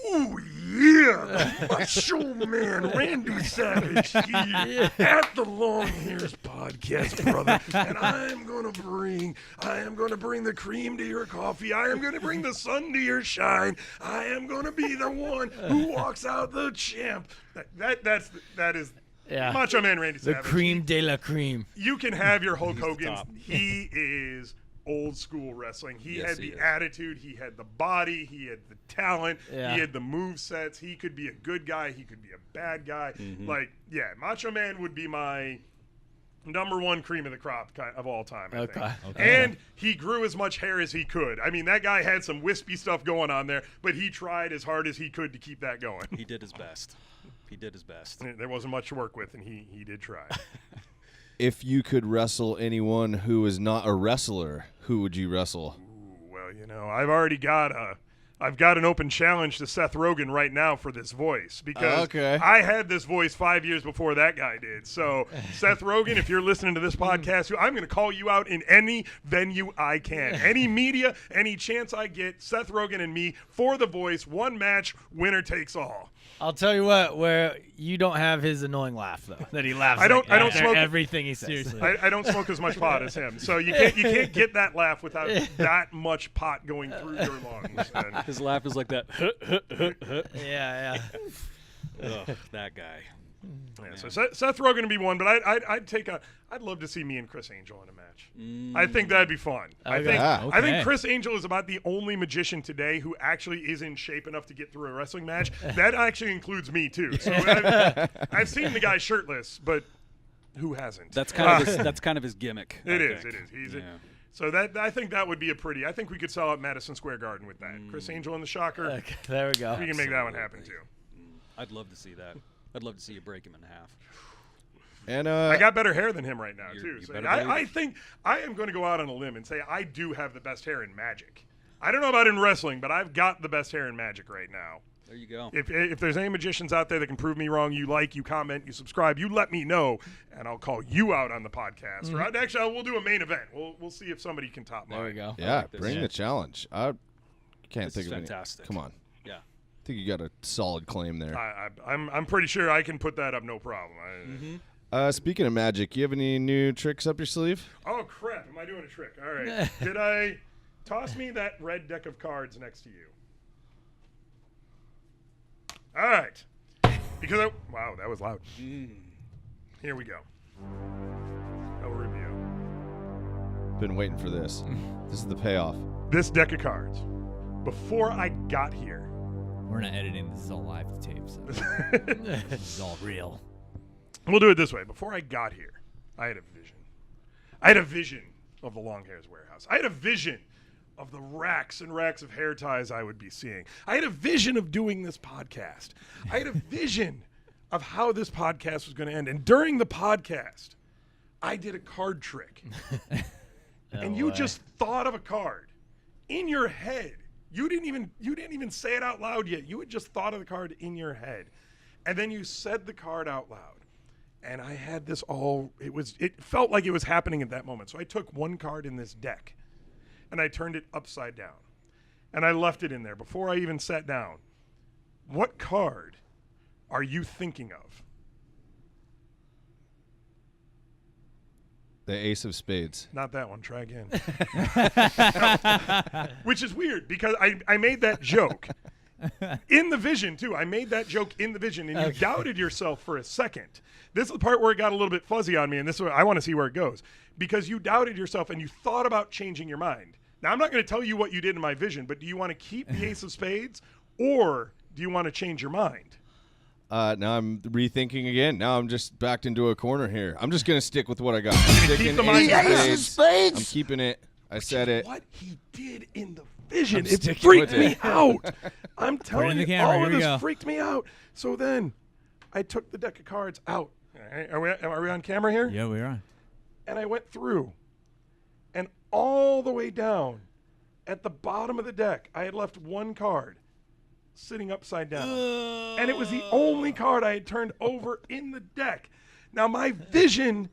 [SPEAKER 2] oh yeah, Macho Man Randy Savage here at the Longhairs podcast, brother. And I am gonna bring the cream to your coffee. I am gonna bring the sun to your shine. I am gonna be the one who walks out the champ. That is Macho Man Randy
[SPEAKER 3] The
[SPEAKER 2] Savage.
[SPEAKER 3] cream de la cream.
[SPEAKER 2] You can have your Hulk Hogan. He is old school wrestling. He had the attitude, he had the body, he had the talent, he had the move sets. He could be a good guy, he could be a bad guy. Like, yeah, Macho Man would be my number one cream of the crop of all time, I think. And he grew as much hair as he could. I mean, that guy had some wispy stuff going on there, but he tried as hard as he could to keep that going.
[SPEAKER 5] He did his best.
[SPEAKER 2] There wasn't much to work with, and he did try.
[SPEAKER 4] If you could wrestle anyone who is not a wrestler, who would you wrestle?
[SPEAKER 2] Ooh, well, you know, I've got an open challenge to Seth Rogen right now for this voice because I had this voice 5 years before that guy did. So, Seth Rogen, if you're listening to this podcast, I'm going to call you out in any venue I can. Any media, any chance I get, Seth Rogen and me for the voice, one match, winner takes all.
[SPEAKER 3] I'll tell you what, where you don't have his annoying laugh though. That he laughs.
[SPEAKER 2] I don't smoke
[SPEAKER 3] everything he says.
[SPEAKER 2] I don't smoke as much pot as him, so you can't get that laugh without that much pot going through your lungs. And
[SPEAKER 5] His laugh is like that.
[SPEAKER 3] Yeah.
[SPEAKER 5] Ugh, that guy.
[SPEAKER 2] yeah, so Seth Rogen would be one, but I'd love to see me and Chris Angel in a match. I think that'd be fun. I think Chris Angel is about the only magician today who actually is in shape enough to get through a wrestling match. That actually includes me too. So I've seen the guy shirtless, but who hasn't?
[SPEAKER 5] That's kind of his gimmick.
[SPEAKER 2] It is. So I think that would be I think we could sell out Madison Square Garden with that. Chris Angel and the Shocker.
[SPEAKER 3] Okay, there we go.
[SPEAKER 2] We can make that one happen too.
[SPEAKER 5] I'd love to see that. I'd love to see you break him in half.
[SPEAKER 4] And
[SPEAKER 2] I got better hair than him right now too.
[SPEAKER 5] you
[SPEAKER 2] So
[SPEAKER 5] better
[SPEAKER 2] I think I am going to go out on a limb and say I do have the best hair in Magic. I don't know about in wrestling, but I've got the best hair in Magic right now.
[SPEAKER 5] There you go.
[SPEAKER 2] If there's any magicians out there that can prove me wrong, you comment, you subscribe, you let me know, and I'll call you out on the podcast. Or we'll do a main event. We'll see if somebody can top mine.
[SPEAKER 3] There we go.
[SPEAKER 4] Yeah, bring the challenge. Can't
[SPEAKER 5] This
[SPEAKER 4] think
[SPEAKER 5] is
[SPEAKER 4] of any.
[SPEAKER 5] fantastic.
[SPEAKER 4] Come on.
[SPEAKER 5] Yeah.
[SPEAKER 4] I think you got a solid claim there.
[SPEAKER 2] I'm pretty sure I can put that up, no problem.
[SPEAKER 4] Speaking of magic, you have any new tricks up your sleeve?
[SPEAKER 2] Oh crap! Am I doing a trick? All right. Did I toss me that red deck of cards next to you? All right. Because wow, that was loud. Here we go. A review.
[SPEAKER 4] Been waiting for this. This is the payoff.
[SPEAKER 2] This deck of cards. Before I got here.
[SPEAKER 6] We're not editing. This is all live to tape. So. This is all real.
[SPEAKER 2] We'll do it this way. Before I got here, I had a vision. I had a vision of the Longhairs warehouse. I had a vision of the racks and racks of hair ties I would be seeing. I had a vision of doing this podcast. I had a vision of how this podcast was going to end. And during the podcast, I did a card trick. And you just thought of a card in your head. You didn't even say it out loud yet. You had just thought of the card in your head. And then you said the card out loud. And I had this all, it felt like it was happening at that moment. So I took one card in this deck and I turned it upside down. And I left it in there before I even sat down. What card are you thinking of?
[SPEAKER 4] The Ace of Spades.
[SPEAKER 2] Not that one. Try again. Which is weird because I made that joke in the vision, too. I made that joke in the vision, and you doubted yourself for a second. This is the part where it got a little bit fuzzy on me, and this is where I want to see where it goes. Because you doubted yourself, and you thought about changing your mind. Now, I'm not going to tell you what you did in my vision, but do you want to keep the Ace of Spades, or do you want to change your mind?
[SPEAKER 4] Now I'm rethinking again. Now I'm just backed into a corner here. I'm just going to stick with what I got.
[SPEAKER 2] keep the mind
[SPEAKER 4] of Spades. I'm keeping it. I said it.
[SPEAKER 2] What he did in the vision,
[SPEAKER 4] I'm
[SPEAKER 2] it
[SPEAKER 4] sticking
[SPEAKER 2] freaked
[SPEAKER 4] with
[SPEAKER 2] me
[SPEAKER 4] it.
[SPEAKER 2] out. I'm telling
[SPEAKER 6] in the
[SPEAKER 2] you,
[SPEAKER 6] camera.
[SPEAKER 2] all
[SPEAKER 6] Here
[SPEAKER 2] of
[SPEAKER 6] we
[SPEAKER 2] this
[SPEAKER 6] go.
[SPEAKER 2] freaked me out. So then I took the deck of cards out. All right, are we on camera here?
[SPEAKER 6] Yeah, we are.
[SPEAKER 2] And I went through, and all the way down at the bottom of the deck, I had left one card sitting upside down. And it was the only card I had turned over in the deck. Now, my vision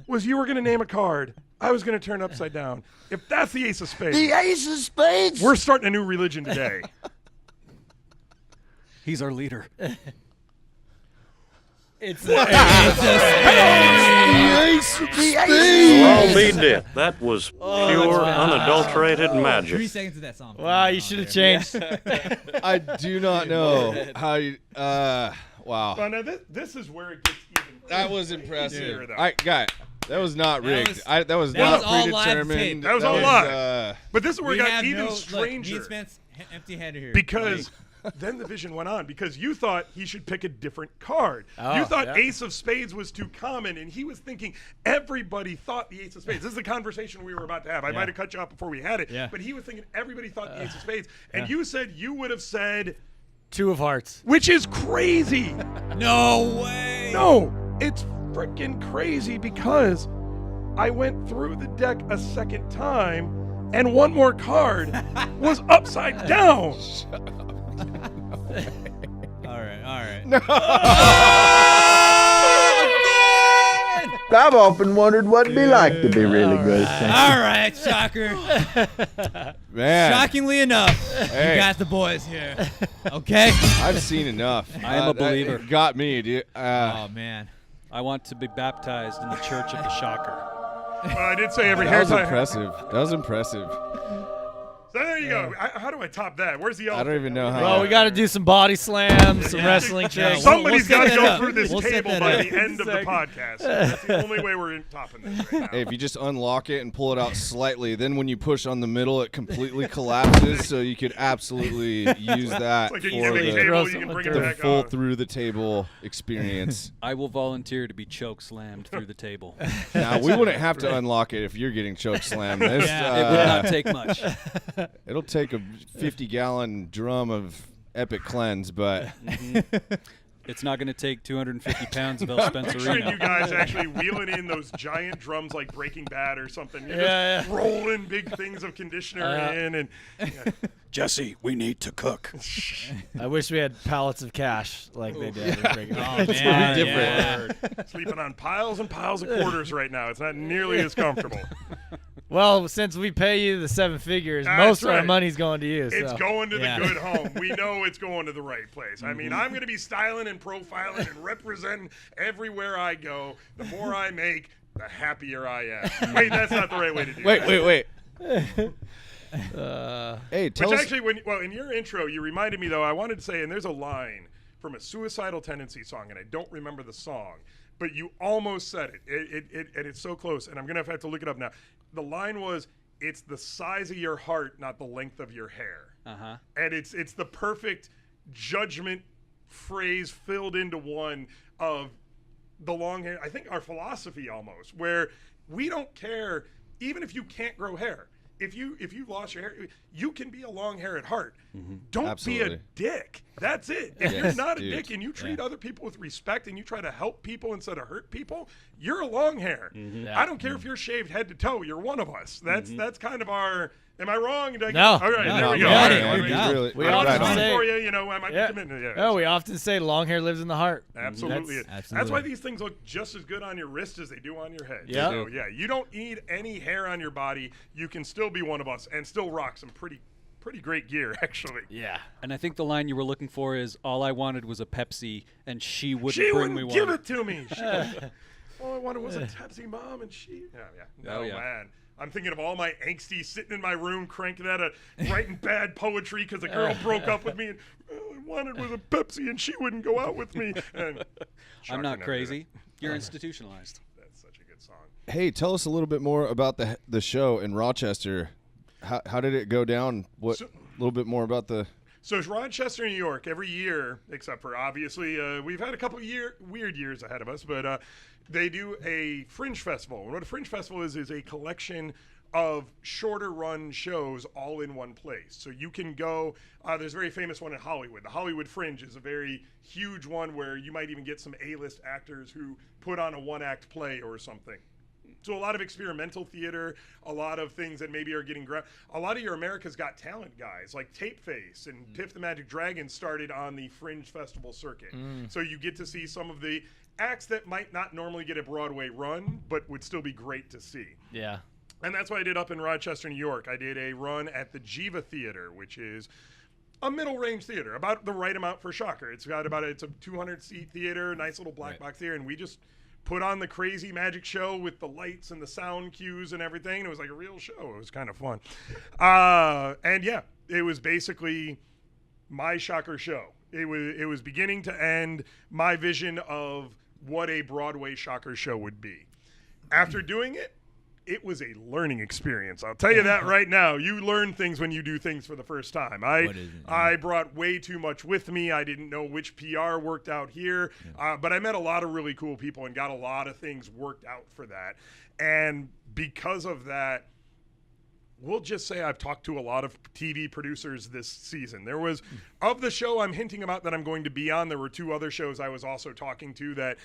[SPEAKER 2] was you were going to name a card. I was going to turn it upside down. If that's the Ace of Spades.
[SPEAKER 1] The Ace of Spades.
[SPEAKER 2] We're starting a new religion today.
[SPEAKER 5] He's our leader.
[SPEAKER 3] It's
[SPEAKER 1] The Ace of Spades.
[SPEAKER 8] Well, be it. That was pure, unadulterated
[SPEAKER 6] 3
[SPEAKER 8] magic.
[SPEAKER 6] seconds of that song.
[SPEAKER 3] wow, you should have changed.
[SPEAKER 4] I do not know how you. Wow.
[SPEAKER 2] Well, now this is where it gets even.
[SPEAKER 4] That was impressive.
[SPEAKER 2] Easier, though.
[SPEAKER 4] All right, guy. That was not rigged.
[SPEAKER 6] was-
[SPEAKER 4] That was
[SPEAKER 6] that
[SPEAKER 4] not
[SPEAKER 6] was all live
[SPEAKER 4] predetermined.
[SPEAKER 6] tape.
[SPEAKER 2] That was all live. But this is where it got even stranger.
[SPEAKER 6] Me and Spence empty-handed here.
[SPEAKER 2] Because then the vision went on because you thought he should pick a different card.
[SPEAKER 3] Oh,
[SPEAKER 2] you thought
[SPEAKER 3] yeah.
[SPEAKER 2] Ace of Spades was too common, and he was thinking everybody thought the Ace of Spades. This is the conversation we were about to have. I might have cut you off before we had it,
[SPEAKER 6] Yeah.
[SPEAKER 2] but he was thinking everybody thought the Ace of Spades, and you said you would have said,
[SPEAKER 3] 2 of hearts.
[SPEAKER 2] which is crazy.
[SPEAKER 6] no way.
[SPEAKER 2] No, it's freaking crazy because I went through the deck a second time, and one more card was upside down.
[SPEAKER 6] All right.
[SPEAKER 9] I've often wondered what it'd be like to be really good at something.
[SPEAKER 6] All right, shocker.
[SPEAKER 4] Man,
[SPEAKER 6] Shockingly enough,
[SPEAKER 4] Hey.
[SPEAKER 6] you got the boys here. Okay.
[SPEAKER 4] I've seen enough.
[SPEAKER 5] I am a
[SPEAKER 4] That
[SPEAKER 5] believer.
[SPEAKER 4] got me, dude.
[SPEAKER 6] Oh man.
[SPEAKER 5] I want to be baptized in the Church of the Shocker.
[SPEAKER 2] Well, I did say every
[SPEAKER 4] that
[SPEAKER 2] hair
[SPEAKER 4] was
[SPEAKER 2] tie.
[SPEAKER 4] impressive. That was impressive.
[SPEAKER 2] So there you go. How do I top that? Where's the
[SPEAKER 4] I
[SPEAKER 2] elephant?
[SPEAKER 4] don't even know how.
[SPEAKER 3] Well, we got to do some body slams, some wrestling tricks.
[SPEAKER 2] Somebody's
[SPEAKER 6] We'll
[SPEAKER 2] got to
[SPEAKER 6] set
[SPEAKER 2] go
[SPEAKER 6] that up.
[SPEAKER 2] through this
[SPEAKER 6] We'll set
[SPEAKER 2] table
[SPEAKER 6] that
[SPEAKER 2] by
[SPEAKER 6] up.
[SPEAKER 2] the end of the podcast. That's the only way we're topping this right now.
[SPEAKER 4] Hey, if you just unlock it and pull it out slightly, then when you push on the middle, it completely collapses. So you could absolutely use that
[SPEAKER 2] It's like a
[SPEAKER 4] for
[SPEAKER 2] gimmick
[SPEAKER 4] the,
[SPEAKER 2] table. You can bring it
[SPEAKER 4] the
[SPEAKER 2] back
[SPEAKER 4] full
[SPEAKER 2] on.
[SPEAKER 4] through the table experience.
[SPEAKER 5] I will volunteer to be choke slammed through the table.
[SPEAKER 4] Now we wouldn't have to unlock it if you're getting choke slammed. This,
[SPEAKER 6] Yeah.
[SPEAKER 5] It would not take much.
[SPEAKER 4] it'll take a 50-gallon drum of Epic Cleanse, but
[SPEAKER 5] It's not going to take 250 pounds of El
[SPEAKER 2] Picturing you
[SPEAKER 5] Spencerino.
[SPEAKER 2] guys actually wheeling in those giant drums like Breaking Bad or something. You're
[SPEAKER 3] Yeah,
[SPEAKER 2] just rolling big things of conditioner in. And
[SPEAKER 5] Jesse, we need to cook.
[SPEAKER 3] I wish we had pallets of cash like they did. in Breaking Bad.
[SPEAKER 6] Oh man.
[SPEAKER 4] different.
[SPEAKER 6] Yeah.
[SPEAKER 2] sleeping on piles and piles of quarters right now. It's not nearly as comfortable.
[SPEAKER 3] Well, since we pay you the 7 figures,
[SPEAKER 2] That's
[SPEAKER 3] most of our
[SPEAKER 2] right.
[SPEAKER 3] money's going to you.
[SPEAKER 2] It's
[SPEAKER 3] so.
[SPEAKER 2] going to
[SPEAKER 6] Yeah.
[SPEAKER 2] the good home. We know it's going to the right place. I mean, I'm going to be styling and profiling and representing everywhere I go. The more I make, the happier I am. Wait, that's not the right way to do it.
[SPEAKER 4] Wait.
[SPEAKER 3] Uh,
[SPEAKER 4] Hey, tell
[SPEAKER 2] Which
[SPEAKER 4] us.
[SPEAKER 2] actually, in your intro, you reminded me, though, I wanted to say, and there's a line from a Suicidal Tendency song, and I don't remember the song, but you almost said it. And it's so close, and I'm going to have to look it up now. The line was, it's the size of your heart, not the length of your hair.
[SPEAKER 5] Uh-huh.
[SPEAKER 2] And it's the perfect judgment phrase filled into one of the long hair. I think our philosophy almost, where we don't care, even if you can't grow hair. If you've lost your hair, you can be a long hair at heart. Don't be
[SPEAKER 4] Absolutely.
[SPEAKER 2] a dick. That's it. If you're
[SPEAKER 4] Yes,
[SPEAKER 2] not a
[SPEAKER 4] dude.
[SPEAKER 2] dick and you treat other people with respect and you try to help people instead of hurt people, you're a long hair. I don't care if you're shaved head to toe. You're one of us. That's kind of our. Am I wrong? Did I
[SPEAKER 3] No.
[SPEAKER 2] All right,
[SPEAKER 3] No,
[SPEAKER 2] there we
[SPEAKER 3] you
[SPEAKER 2] go.
[SPEAKER 3] got
[SPEAKER 2] All
[SPEAKER 3] it.
[SPEAKER 2] right,
[SPEAKER 6] Good
[SPEAKER 2] all right.
[SPEAKER 6] job.
[SPEAKER 4] Really,
[SPEAKER 3] We
[SPEAKER 2] I
[SPEAKER 3] all
[SPEAKER 2] don't
[SPEAKER 3] just
[SPEAKER 2] know
[SPEAKER 3] say-
[SPEAKER 2] for you, I might
[SPEAKER 3] yeah.
[SPEAKER 2] be committing. Yeah,
[SPEAKER 3] Oh, we often say long hair lives in the heart.
[SPEAKER 2] absolutely.
[SPEAKER 3] That's-
[SPEAKER 2] That's why these things look just as good on your wrist as they do on your head.
[SPEAKER 3] Yeah.
[SPEAKER 2] So, yeah, you don't need any hair on your body. You can still be one of us and still rock some pretty great gear, actually.
[SPEAKER 3] Yeah.
[SPEAKER 5] And I think the line you were looking for is, all I wanted was a Pepsi, and she wouldn't
[SPEAKER 2] She
[SPEAKER 5] bring me
[SPEAKER 2] wouldn't
[SPEAKER 5] one.
[SPEAKER 2] give it to me. All I wanted was a Pepsi Mom, and she. Yeah. No,
[SPEAKER 5] Oh, yeah.
[SPEAKER 2] man. I'm thinking of all my angsty sitting in my room, cranking that, writing bad poetry because a girl broke up with me, and all I wanted was a Pepsi, and she wouldn't go out with me. And
[SPEAKER 5] I'm
[SPEAKER 2] Shocker
[SPEAKER 5] not
[SPEAKER 2] never did it.
[SPEAKER 5] crazy. You're institutionalized.
[SPEAKER 2] That's such a good song.
[SPEAKER 4] Hey, tell us a little bit more about the show in Rochester. How did it go down? What
[SPEAKER 2] So-
[SPEAKER 4] a little bit more about the.
[SPEAKER 2] So it's Rochester, New York, every year, except for obviously we've had a couple weird years ahead of us, but they do a Fringe Festival. And what a Fringe Festival is a collection of shorter run shows all in one place. So you can go, there's a very famous one in Hollywood. The Hollywood Fringe is a very huge one where you might even get some A-list actors who put on a one-act play or something. So a lot of experimental theater, a lot of things that maybe are getting a lot of your America's Got Talent guys like Tapeface and Tiff the Magic Dragon started on the Fringe Festival circuit. So you get to see some of the acts that might not normally get a Broadway run, but would still be great to see.
[SPEAKER 3] Yeah.
[SPEAKER 2] And that's what I did up in Rochester, New York. I did a run at the Jiva Theater, which is a middle range theater, about the right amount for Shocker. It's got it's a 200 seat theater, nice little black box theater, and we just put on the crazy magic show with the lights and the sound cues and everything. It was like a real show. It was kind of fun. And yeah, it was basically my Shocker show. It was beginning to end my vision of what a Broadway Shocker show would be. After doing it, it was a learning experience. I'll tell you that right now. You learn things when you do things for the first time.
[SPEAKER 6] What is it?
[SPEAKER 2] I brought way too much with me. I didn't know which PR worked out here. But I met a lot of really cool people and got a lot of things worked out for that. And because of that, we'll just say I've talked to a lot of TV producers this season. There was, of the show I'm hinting about that I'm going to be on, there were 2 other shows I was also talking to that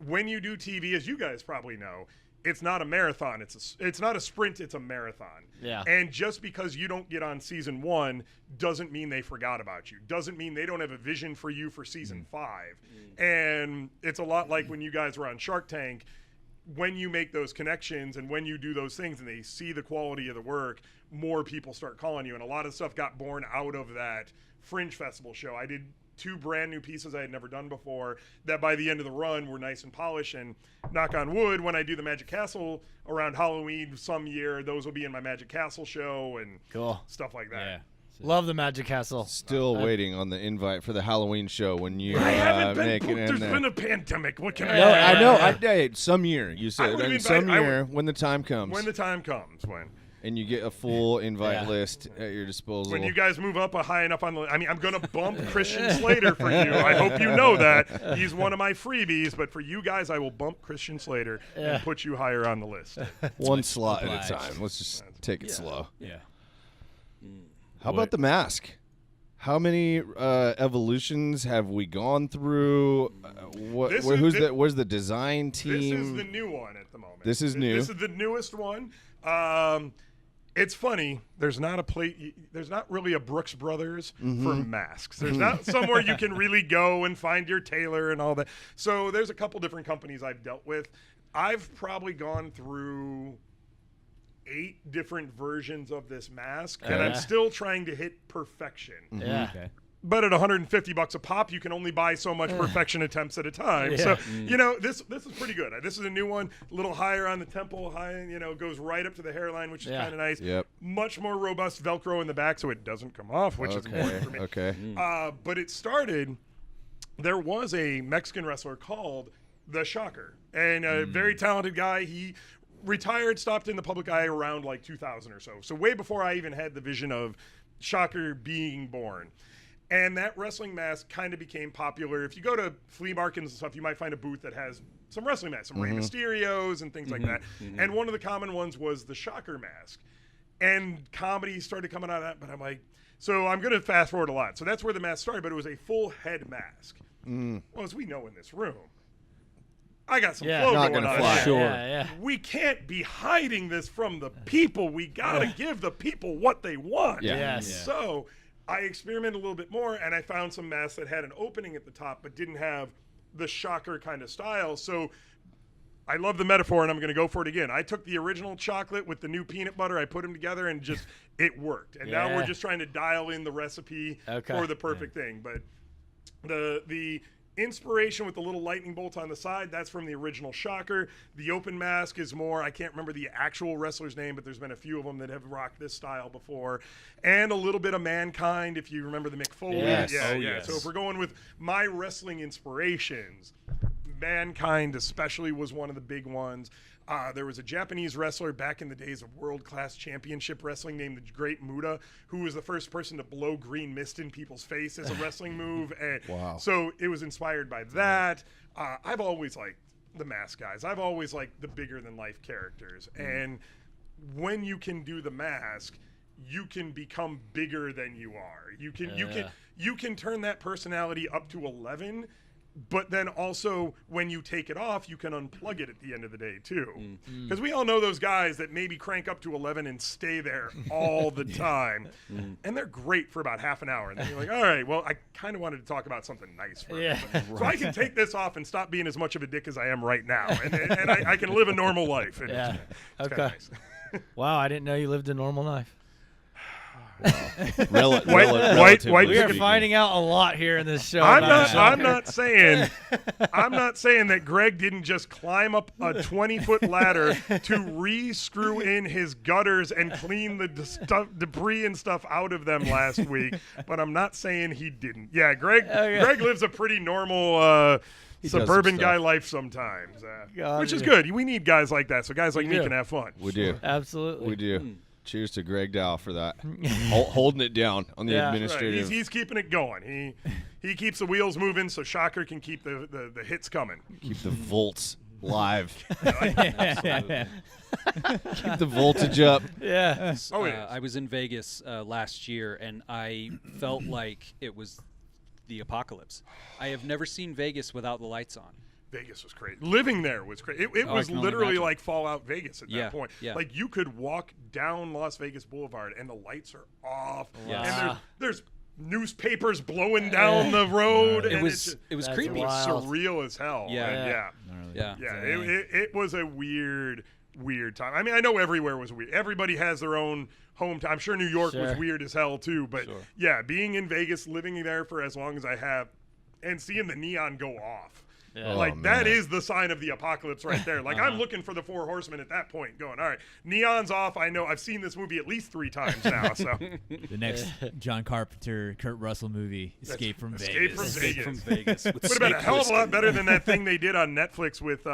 [SPEAKER 2] when you do TV, as you guys probably know, it's not a marathon. It's not a sprint. It's a marathon.
[SPEAKER 3] Yeah.
[SPEAKER 2] And just because you don't get on season 1 doesn't mean they forgot about you. Doesn't mean they don't have a vision for you for season 5. And it's a lot like when you guys were on Shark Tank. When you make those connections and when you do those things and they see the quality of the work, more people start calling you. And a lot of stuff got born out of that Fringe Festival show. I did 2 brand new pieces I had never done before that by the end of the run were nice and polished. And knock on wood, when I do the Magic Castle around Halloween some year, those will be in my Magic Castle show and
[SPEAKER 3] Cool.
[SPEAKER 2] stuff like that.
[SPEAKER 6] Yeah.
[SPEAKER 3] Love the Magic Castle.
[SPEAKER 4] Still waiting on the invite for the Halloween show when you
[SPEAKER 2] I haven't been
[SPEAKER 4] make it
[SPEAKER 2] booked.
[SPEAKER 4] in
[SPEAKER 2] There's
[SPEAKER 4] there.
[SPEAKER 2] been a pandemic. What can I
[SPEAKER 4] No,
[SPEAKER 2] do?
[SPEAKER 4] I know. Some year you
[SPEAKER 2] I
[SPEAKER 4] said.
[SPEAKER 2] would've
[SPEAKER 4] And some
[SPEAKER 2] invited- I
[SPEAKER 4] year when the time comes,
[SPEAKER 2] When the time comes.
[SPEAKER 4] and you get a full invite
[SPEAKER 3] Yeah.
[SPEAKER 4] list at your disposal.
[SPEAKER 2] When you guys move up high enough on the, I mean, I'm going to bump Christian Slater for you. I hope you know that. He's one of my freebies, but for you guys, I will bump Christian Slater and put you higher on the list.
[SPEAKER 4] One slot at a
[SPEAKER 6] obliged.
[SPEAKER 4] time. Let's just take it slow.
[SPEAKER 6] Yeah.
[SPEAKER 4] How about the mask? How many evolutions have we gone through?
[SPEAKER 2] This is
[SPEAKER 4] Where's the design team?
[SPEAKER 2] This is the new one at the moment.
[SPEAKER 4] This is new.
[SPEAKER 2] This is the newest one. It's funny. There's not really a Brooks Brothers for masks. There's not somewhere you can really go and find your tailor and all that. So there's a couple different companies I've dealt with. I've probably gone through 8 different versions of this mask, and I'm still trying to hit perfection.
[SPEAKER 3] Yeah.
[SPEAKER 6] Okay.
[SPEAKER 2] But at $150 a pop, you can only buy so much perfection attempts at a time. So, this is pretty good. This is a new one, a little higher on the temple, goes right up to the hairline, which is kind of nice.
[SPEAKER 4] Yep.
[SPEAKER 2] Much more robust Velcro in the back so it doesn't come off, which is important for me.
[SPEAKER 4] Okay.
[SPEAKER 2] But it started, there was a Mexican wrestler called The Shocker, and a very talented guy. He retired, stopped in the public eye around like 2000 or so. So way before I even had the vision of Shocker being born. And that wrestling mask kind of became popular. If you go to flea markets and stuff, you might find a booth that has some wrestling masks, some Rey Mysterios and things like that. And one of the common ones was the Shocker mask. And comedy started coming out of that, but I'm like, so I'm going to fast forward a lot. So that's where the mask started, but it was a full head mask. Well, as we know in this room, I got some flow
[SPEAKER 4] not
[SPEAKER 2] going
[SPEAKER 4] gonna
[SPEAKER 2] on.
[SPEAKER 4] fly.
[SPEAKER 2] here.
[SPEAKER 4] Sure.
[SPEAKER 3] Yeah.
[SPEAKER 2] We can't be hiding this from the people. We got to give the people what they want.
[SPEAKER 4] Yeah.
[SPEAKER 3] Yes.
[SPEAKER 2] So I experimented a little bit more, and I found some masks that had an opening at the top but didn't have the Shocker kind of style. So I love the metaphor, and I'm going to go for it again. I took the original chocolate with the new peanut butter. I put them together, and just it worked. And now we're just trying to dial in the recipe for the perfect thing. But the inspiration with the little lightning bolt on the side, that's from the original Shocker. The open mask is more, I can't remember the actual wrestler's name, but there's been a few of them that have rocked this style before. And a little bit of Mankind, if you remember the Mick Foley.
[SPEAKER 3] Yes.
[SPEAKER 2] Yeah. So if we're going with my wrestling inspirations, Mankind especially was one of the big ones. There was a Japanese wrestler back in the days of world-class championship wrestling named the Great Muta, who was the first person to blow green mist in people's face as a wrestling move. And so it was inspired by that. I've always liked the mask guys. I've always liked the bigger-than-life characters. And when you can do the mask, you can become bigger than you are. You can turn that personality up to 11. But then also, when you take it off, you can unplug it at the end of the day, too. Because we all know those guys that maybe crank up to 11 and stay there all the time. And they're great for about half an hour. And then you're like, all right, well, I kind of wanted to talk about something nice for a minute. So I can take this off and stop being as much of a dick as I am right now. And I can live a normal life. And it's kinda nice.
[SPEAKER 3] Wow, I didn't know you lived a normal life.
[SPEAKER 2] White
[SPEAKER 3] We are finding out a lot here in this show.
[SPEAKER 2] I'm not saying that Greg didn't just climb up a 20-foot ladder to re-screw in his gutters and clean the debris and stuff out of them last week, but I'm not saying he didn't. Yeah, Greg lives a pretty normal suburban guy life sometimes, which is good. We need guys like that, so guys like me can have fun.
[SPEAKER 4] We do.
[SPEAKER 3] Absolutely.
[SPEAKER 4] We do. Cheers to Greg Dow for that. Holding it down on the administrative.
[SPEAKER 2] Right. He's keeping it going. He keeps the wheels moving so Shocker can keep the hits coming.
[SPEAKER 4] Keep the volts live. Keep the voltage up.
[SPEAKER 3] Yeah.
[SPEAKER 5] I was in Vegas last year, and I felt like it was the apocalypse. I have never seen Vegas without the lights on.
[SPEAKER 2] Vegas was crazy. Living there was crazy. It was literally like Fallout Vegas at that point.
[SPEAKER 5] Yeah.
[SPEAKER 2] Like you could walk down Las Vegas Boulevard and the lights are off.
[SPEAKER 5] Wow.
[SPEAKER 2] And there's newspapers blowing down the road.
[SPEAKER 5] It
[SPEAKER 2] and
[SPEAKER 5] was creepy.
[SPEAKER 2] It was surreal as hell.
[SPEAKER 5] Yeah.
[SPEAKER 2] It was a weird time. I mean, I know everywhere was weird. Everybody has their own hometown. I'm sure New York was weird as hell too. But being in Vegas, living there for as long as I have, and seeing the neon go off. Yeah. That is the sign of the apocalypse right there. I'm looking for the 4 horsemen at that point going, all right, neon's off. I know I've seen this movie at least 3 times now. So
[SPEAKER 6] the next John Carpenter, Kurt Russell movie, Escape from
[SPEAKER 2] Vegas. Would have been a hell of a lot better than that thing they did on Netflix with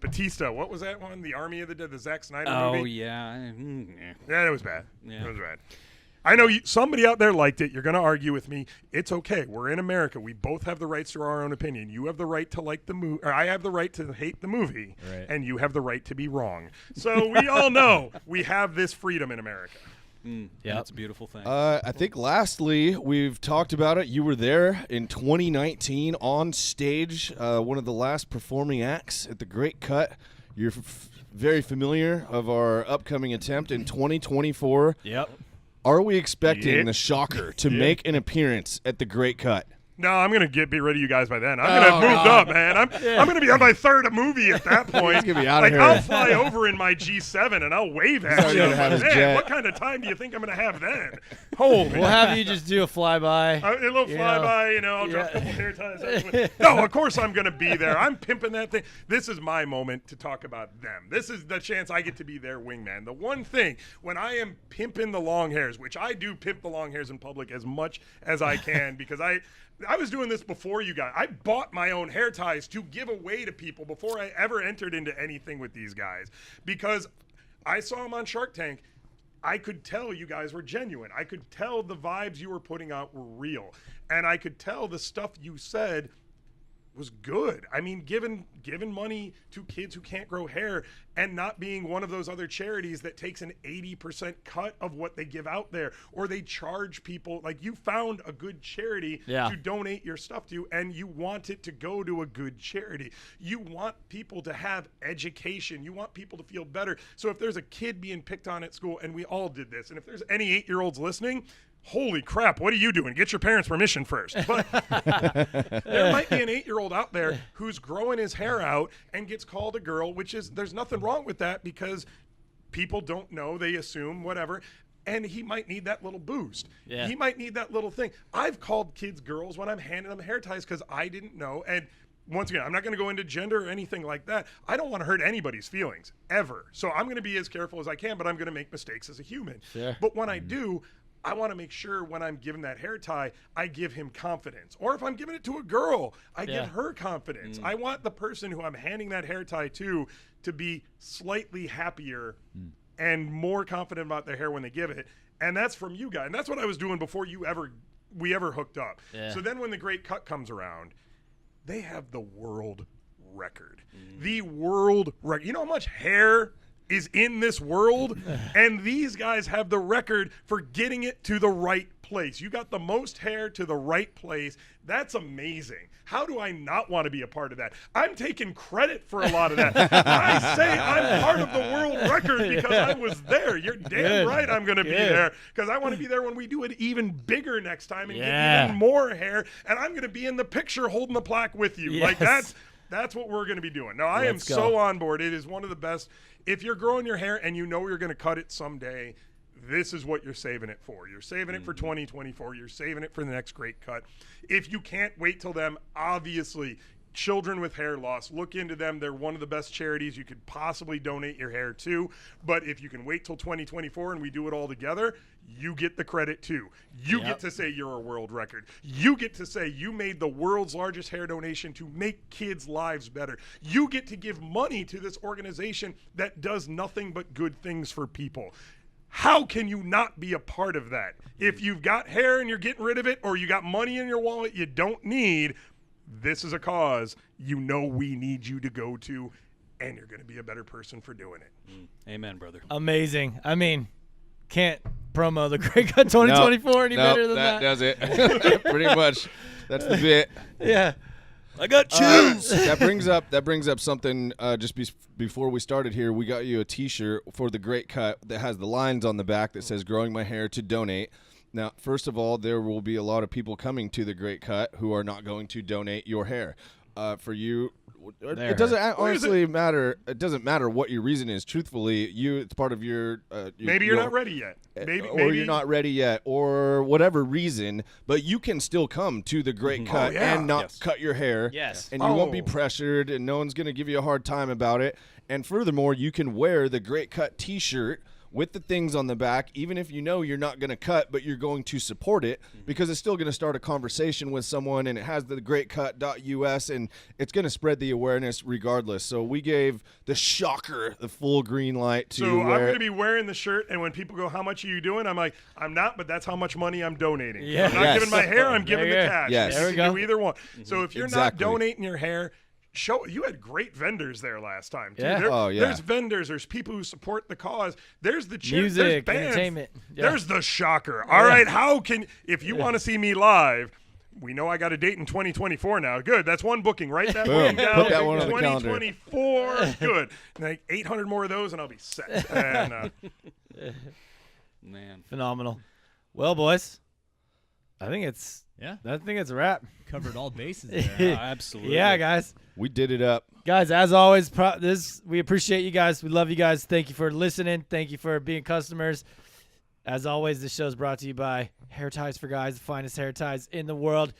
[SPEAKER 2] Batista. What was that one? The Army of the Dead, the Zack Snyder movie?
[SPEAKER 5] Oh, yeah.
[SPEAKER 2] Yeah, it was bad. Yeah. It was bad. I know somebody out there liked it. You're going to argue with me. It's okay. We're in America. We both have the rights to our own opinion. You have the right to like the movie, or I have the right to hate the movie, and you have the right to be wrong. So we all know we have this freedom in America.
[SPEAKER 5] Yeah, it's a beautiful thing.
[SPEAKER 4] I think lastly, we've talked about it. You were there in 2019 on stage, one of the last performing acts at the Great Cut. You're very familiar of our upcoming attempt in 2024.
[SPEAKER 3] Yep.
[SPEAKER 4] Are we expecting the Shocker to make an appearance at the Great Cut?
[SPEAKER 2] No, I'm gonna be rid of you guys by then. I'm gonna have moved up, man. I'm gonna be on my third movie at that point.
[SPEAKER 4] He's gonna be out of
[SPEAKER 2] like
[SPEAKER 4] here.
[SPEAKER 2] I'll fly over in my G7 and I'll wave at
[SPEAKER 4] already
[SPEAKER 2] you.
[SPEAKER 4] gonna have his
[SPEAKER 2] Man,
[SPEAKER 4] jet.
[SPEAKER 2] what kind of time do you think I'm gonna have then? Holy.
[SPEAKER 3] We'll have you just do a flyby.
[SPEAKER 2] A little flyby, I'll drop a couple hair ties. No, of course I'm going to be there. I'm pimping that thing. This is my moment to talk about them. This is the chance I get to be their wingman. The one thing, when I am pimping the long hairs, which I do pimp the long hairs in public as much as I can because I was doing this before you guys. I bought my own hair ties to give away to people before I ever entered into anything with these guys because I saw them on Shark Tank. I could tell you guys were genuine. I could tell the vibes you were putting out were real. And I could tell the stuff you said was good. I mean, giving money to kids who can't grow hair and not being one of those other charities that takes an 80% cut of what they give out there, or they charge people. Like, you found a good charity to donate your stuff to, and you want it to go to a good charity. You want people to have education. You want people to feel better. So if there's a kid being picked on at school, and we all did this, and if there's any 8-year-olds listening, holy crap, what are you doing? Get your parents' permission first. But there might be an 8-year-old out there who's growing his hair out and gets called a girl, which is, there's nothing wrong with that because people don't know, they assume, whatever. And he might need that little boost.
[SPEAKER 3] Yeah.
[SPEAKER 2] He might need that little thing. I've called kids girls when I'm handing them hair ties because I didn't know. And once again, I'm not going to go into gender or anything like that. I don't want to hurt anybody's feelings, ever. So I'm going to be as careful as I can, but I'm going to make mistakes as a human.
[SPEAKER 3] Sure.
[SPEAKER 2] But when I do, I want to make sure when I'm giving that hair tie, I give him confidence. Or if I'm giving it to a girl, I give her confidence. I want the person who I'm handing that hair tie to be slightly happier and more confident about their hair when they give it. And that's from you guys. And that's what I was doing before we ever hooked up.
[SPEAKER 3] Yeah.
[SPEAKER 2] So then when the Great Cut comes around, they have the world record. The world record. You know how much hair is in this world? And these guys have the record for getting it to the right place. You got the most hair to the right place. That's amazing. How do I not want to be a part of that? I'm taking credit for a lot of that. I say I'm part of the world record because I was there. You're damn right I'm going to be there because I want to be there when we do it even bigger next time and get even more hair. And I'm going to be in the picture holding the plaque with you. Like that's what we're going to be doing. Now, I am so on board. It is one of the best. If you're growing your hair and you know you're going to cut it someday, this is what you're saving it for. You're saving it for 2024. You're saving it for the next Great Cut. If you can't wait till then, obviously, children with hair loss, look into them. They're one of the best charities you could possibly donate your hair to. But if you can wait till 2024 and we do it all together, you get the credit too. You get to say you're a world record. You get to say you made the world's largest hair donation to make kids' lives better. You get to give money to this organization that does nothing but good things for people. How can you not be a part of that? If you've got hair and you're getting rid of it, or you got money in your wallet you don't need, this is a cause you know we need you to go to, and you're going to be a better person for doing it.
[SPEAKER 5] Amen, brother.
[SPEAKER 3] Amazing. I mean, can't promo the Great Cut 2024 any better than that.
[SPEAKER 4] That does it. Pretty much. That's the bit.
[SPEAKER 3] Yeah.
[SPEAKER 1] I got chills.
[SPEAKER 4] That brings up something. Before we started here, we got you a T-shirt for the Great Cut that has the lines on the back that says "Growing my hair to donate." Now, first of all, there will be a lot of people coming to the Great Cut who are not going to donate your hair. For you, it doesn't honestly matter. It doesn't matter what your reason is. Truthfully, it's part of your.
[SPEAKER 2] Maybe you're not ready yet. Maybe
[SPEAKER 4] you're not ready yet, or whatever reason. But you can still come to the Great Cut and not cut your hair.
[SPEAKER 3] Yes.
[SPEAKER 4] And you won't be pressured, and no one's going to give you a hard time about it. And furthermore, you can wear the Great Cut T-shirt with the things on the back, even if you know you're not going to cut, but you're going to support it, because it's still going to start a conversation with someone, and it has the greatcut.us, and it's going to spread the awareness regardless. So we gave the shocker the full green light to
[SPEAKER 2] So
[SPEAKER 4] wear.
[SPEAKER 2] I'm going to be wearing the shirt, and when people go, how much are you doing? I'm like, I'm not, but that's how much money I'm donating.
[SPEAKER 3] Yeah.
[SPEAKER 2] I'm not giving my hair, I'm giving the cash.
[SPEAKER 4] Yes.
[SPEAKER 2] You
[SPEAKER 3] There we
[SPEAKER 2] can
[SPEAKER 3] go.
[SPEAKER 2] do either one. So if you're not
[SPEAKER 4] Exactly.
[SPEAKER 2] donating your hair, you had great vendors there last time too.
[SPEAKER 3] Yeah.
[SPEAKER 2] There's vendors, there's people who support the cause. There's the
[SPEAKER 3] Music,
[SPEAKER 2] there's bands,
[SPEAKER 3] entertainment. Yeah.
[SPEAKER 2] There's the shocker. All right, if you want to see me live, we know I got a date in 2024 now. Good. That's one booking. Write that booking down.
[SPEAKER 4] Put that one on the calendar.
[SPEAKER 2] 2024. Good. Like 800 more of those and I'll be set. And
[SPEAKER 5] Man.
[SPEAKER 3] Phenomenal. Well, boys, I think it's
[SPEAKER 6] Yeah.
[SPEAKER 3] a wrap.
[SPEAKER 6] Covered all bases there.
[SPEAKER 5] Absolutely.
[SPEAKER 3] Yeah, guys.
[SPEAKER 4] We did it up.
[SPEAKER 3] Guys, as always, we appreciate you guys. We love you guys. Thank you for listening. Thank you for being customers. As always, this show is brought to you by Hair Ties for Guys, the finest hair ties in the world.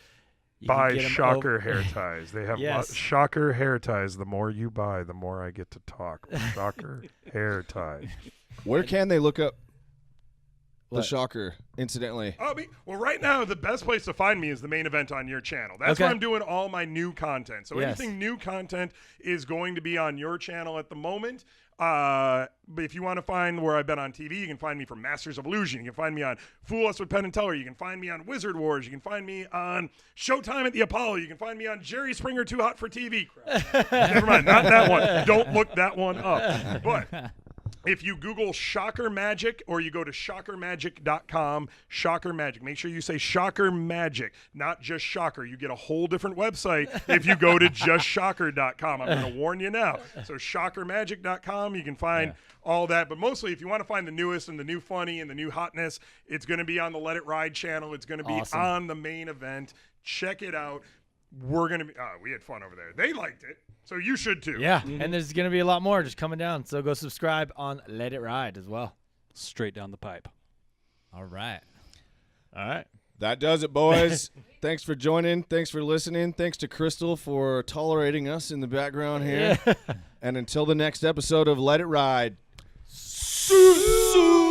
[SPEAKER 3] You can
[SPEAKER 2] Buy
[SPEAKER 3] get 'em
[SPEAKER 2] Shocker hair ties. They have
[SPEAKER 3] Yes.
[SPEAKER 2] Shocker hair ties. The more you buy, the more I get to talk. Shocker hair ties.
[SPEAKER 4] Where can they look up the
[SPEAKER 3] What?
[SPEAKER 4] Shocker, incidentally?
[SPEAKER 2] Well, right now, the best place to find me is the main event on your channel. That's
[SPEAKER 3] Okay.
[SPEAKER 2] where I'm doing all my new content. So
[SPEAKER 3] Yes.
[SPEAKER 2] anything new content is going to be on your channel at the moment. But if you want to find where I've been on TV, you can find me from Masters of Illusion. You can find me on Fool Us with Penn and Teller. You can find me on Wizard Wars. You can find me on Showtime at the Apollo. You can find me on Jerry Springer Too Hot for TV. Crap. Never mind, not that one. Don't look that one up. But if you Google Shocker Magic or you go to shockermagic.com, Shocker Magic, make sure you say Shocker Magic, not just Shocker. You get a whole different website if you go to justshocker.com. I'm going to warn you now. So shockermagic.com, you can find all that. But mostly, if you want to find the newest and the new funny and the new hotness, it's going to be on the Let It Ride channel. It's going to be
[SPEAKER 3] Awesome.
[SPEAKER 2] on the main event. Check it out. We're going to be we had fun over there. They liked it. So you should too.
[SPEAKER 3] Yeah, and there's going to be a lot more just coming down. So go subscribe on Let It Ride as well.
[SPEAKER 5] Straight down the pipe.
[SPEAKER 6] All right.
[SPEAKER 3] All right.
[SPEAKER 4] That does it, boys. Thanks for joining. Thanks for listening. Thanks to Crystal for tolerating us in the background here. And until the next episode of Let It Ride.
[SPEAKER 3] Sue.